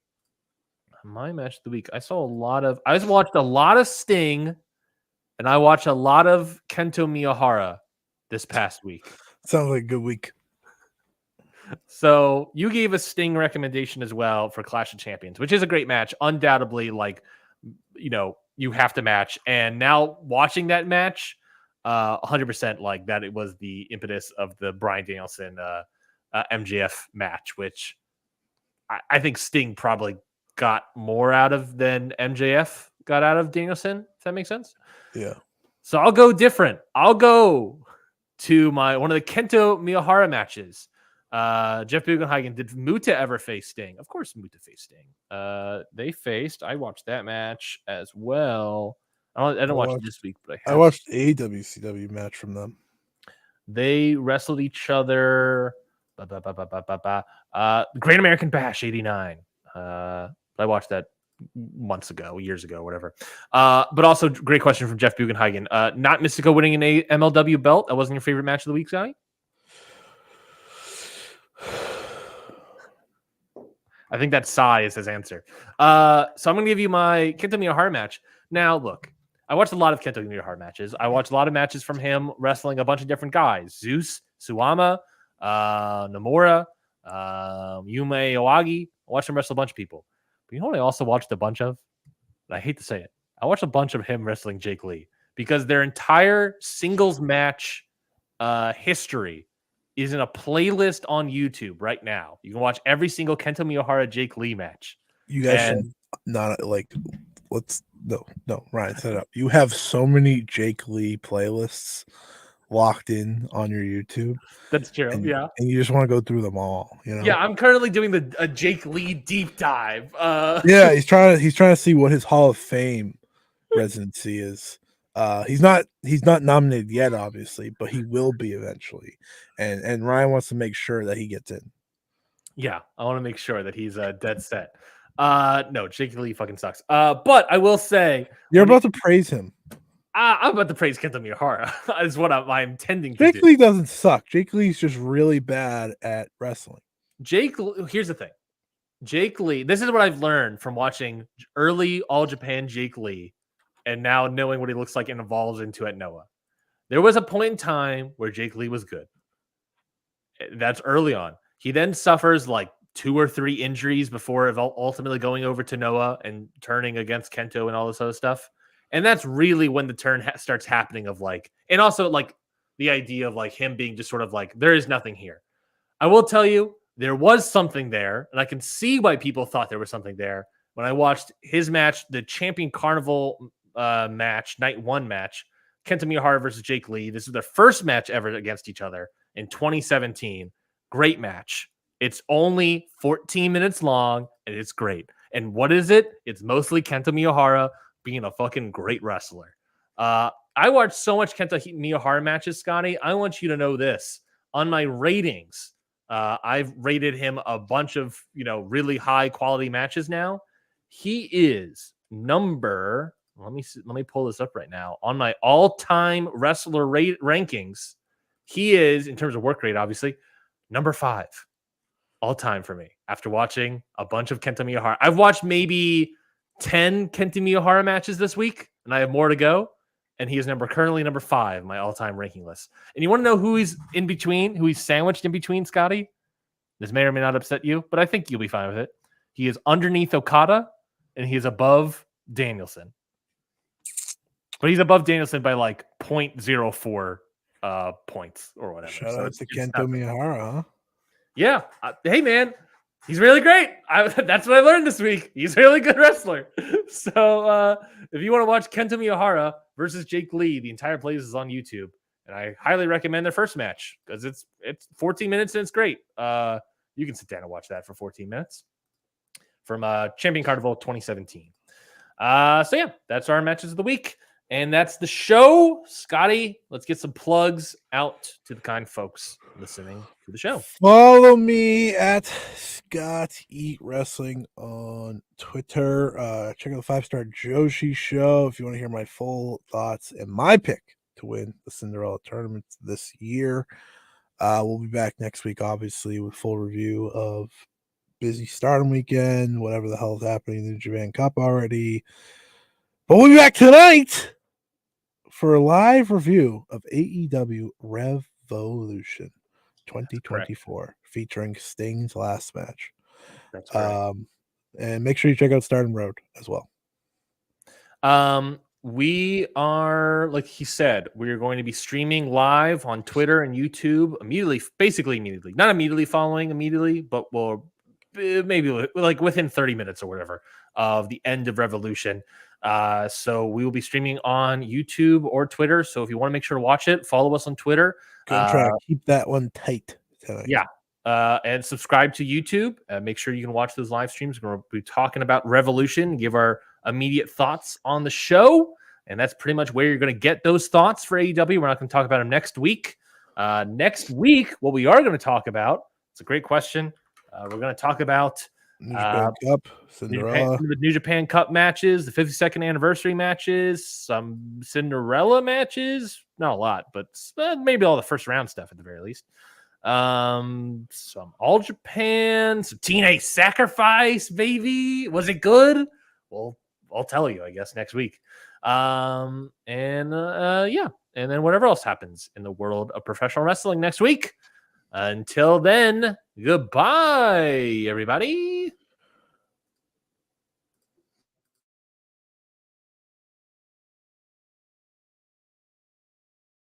my match of the week. I watched a lot of Sting, and I watched a lot of Kento Miyahara this past week. Sounds like a good week. So you gave a Sting recommendation as well for Clash of Champions, which is a great match. Undoubtedly, like, you have to match. And now watching that match, 100% like that, it was the impetus of the Bryan Danielson MJF match, which I think Sting probably got more out of than MJF got out of Danielson, if that makes sense. Yeah. So I'll go different. I'll go to one of the Kento Miyahara matches. Jeff Bugenhagen, did Muta ever face Sting? Of course Muta faced Sting. They faced, I watched that match as well. I didn't watch it this week, but I watched a WCW match from them. They wrestled each other. Great American Bash 89. I watched that months ago, years ago, whatever. But also, great question from Jeff Bugenhagen. Not Mystico winning an MLW belt. That wasn't your favorite match of the week, Scotty? I think that sigh is his answer. So I'm going to give you my Kento Miyahara match. Now, look, I watched a lot of Kento Miyahara matches. I watched a lot of matches from him wrestling a bunch of different guys. Zeus, Suwama, Nomura, Yume Owagi. I watched him wrestle a bunch of people. But you know what I also watched a bunch of? And I hate to say it. I watched a bunch of him wrestling Jake Lee because their entire singles match history is in a playlist on YouTube right now. You can watch every single Kento Miyahara Jake Lee match. You guys should not like. No, Ryan, set it up. You have so many Jake Lee playlists locked in on your YouTube. That's true. And, yeah, and you just want to go through them all. Yeah, I'm currently doing a Jake Lee deep dive. Yeah, he's trying to see what his Hall of Fame residency is. He's not nominated yet, obviously, but he will be eventually. And Ryan wants to make sure that he gets in. Yeah, I want to make sure that he's dead set. No, Jake Lee fucking sucks. But I will say you're about to praise him. I'm about to praise Kento Miyahara. Is what I'm intending to do. Jake Lee doesn't suck. Jake Lee's just really bad at wrestling. Here's the thing. Jake Lee. This is what I've learned from watching early All Japan Jake Lee, and now knowing what he looks like and evolves into at Noah. There was a point in time where Jake Lee was good. That's early on. He then suffers like 2 or 3 injuries before ultimately going over to Noah and turning against Kento and all this other stuff. And that's really when the turn starts happening of like, and also like the idea of like him being just sort of like, there is nothing here. I will tell you, there was something there, and I can see why people thought there was something there when I watched his match, the Champion Carnival match, night 1 match, Kenta Miyahara versus Jake Lee. This is their first match ever against each other in 2017. Great match. It's only 14 minutes long, and it's great. And what is it? It's mostly Kenta Miyahara being a fucking great wrestler. I watched so much Kenta Miyahara matches, Scotty. I want you to know this. On my ratings, I've rated him a bunch of, really high quality matches now. He is number, let me pull this up right now. On my all-time wrestler rankings, he is, in terms of work rate, obviously, number 5 all-time for me after watching a bunch of Kenta Miyahara. I've watched maybe 10 Kenta Miyahara matches this week, and I have more to go. And he is currently number 5 in my all-time ranking list. And you want to know who he's in between, who he's sandwiched in between, Scotty? This may or may not upset you, but I think you'll be fine with it. He is underneath Okada, and he is above Danielson. But he's above Danielson by like 0.04 points or whatever. Shout out to Kento Miyahara, huh? Yeah. Hey, man. He's really great. That's what I learned this week. He's a really good wrestler. So if you want to watch Kenta Miyahara versus Jake Lee, the entire place is on YouTube. And I highly recommend their first match because it's 14 minutes and it's great. You can sit down and watch that for 14 minutes from Champion Carnival 2017. So yeah, that's our matches of the week. And that's the show. Scotty, let's get some plugs out to the kind folks listening to the show. Follow me at Scott Eat Wrestling on Twitter. Check out the 5-Star Joshi show if you want to hear my full thoughts and my pick to win the Cinderella tournament this year. We'll be back next week, obviously, with full review of busy Stardom weekend, whatever the hell is happening in the Japan Cup already. But we'll be back tonight for a live review of AEW Revolution 2024, featuring Sting's last match. That's right. And make sure you check out Stardom Road as well. We are, like he said, we're going to be streaming live on Twitter and YouTube basically immediately. Not immediately following immediately, but we'll maybe like within 30 minutes or whatever of the end of Revolution. So we will be streaming on YouTube or Twitter. So if you want to make sure to watch it, follow us on Twitter. Gonna try to keep that one tight tonight. Yeah. And subscribe to YouTube. Make sure you can watch those live streams. We're going to be talking about Revolution, give our immediate thoughts on the show. And that's pretty much where you're going to get those thoughts for AEW. We're not going to talk about them next week. Next week, what we are going to talk about, it's a great question. We're going to talk about New Japan Cup, Cinderella. The New Japan Cup matches, the 52nd anniversary matches, some Cinderella matches. Not a lot, but maybe all the first round stuff at the very least. Some All Japan, some TNA Sacrifice, baby. Was it good? Well, I'll tell you, I guess, next week. Yeah. And then whatever else happens in the world of professional wrestling next week. Until then, goodbye, everybody.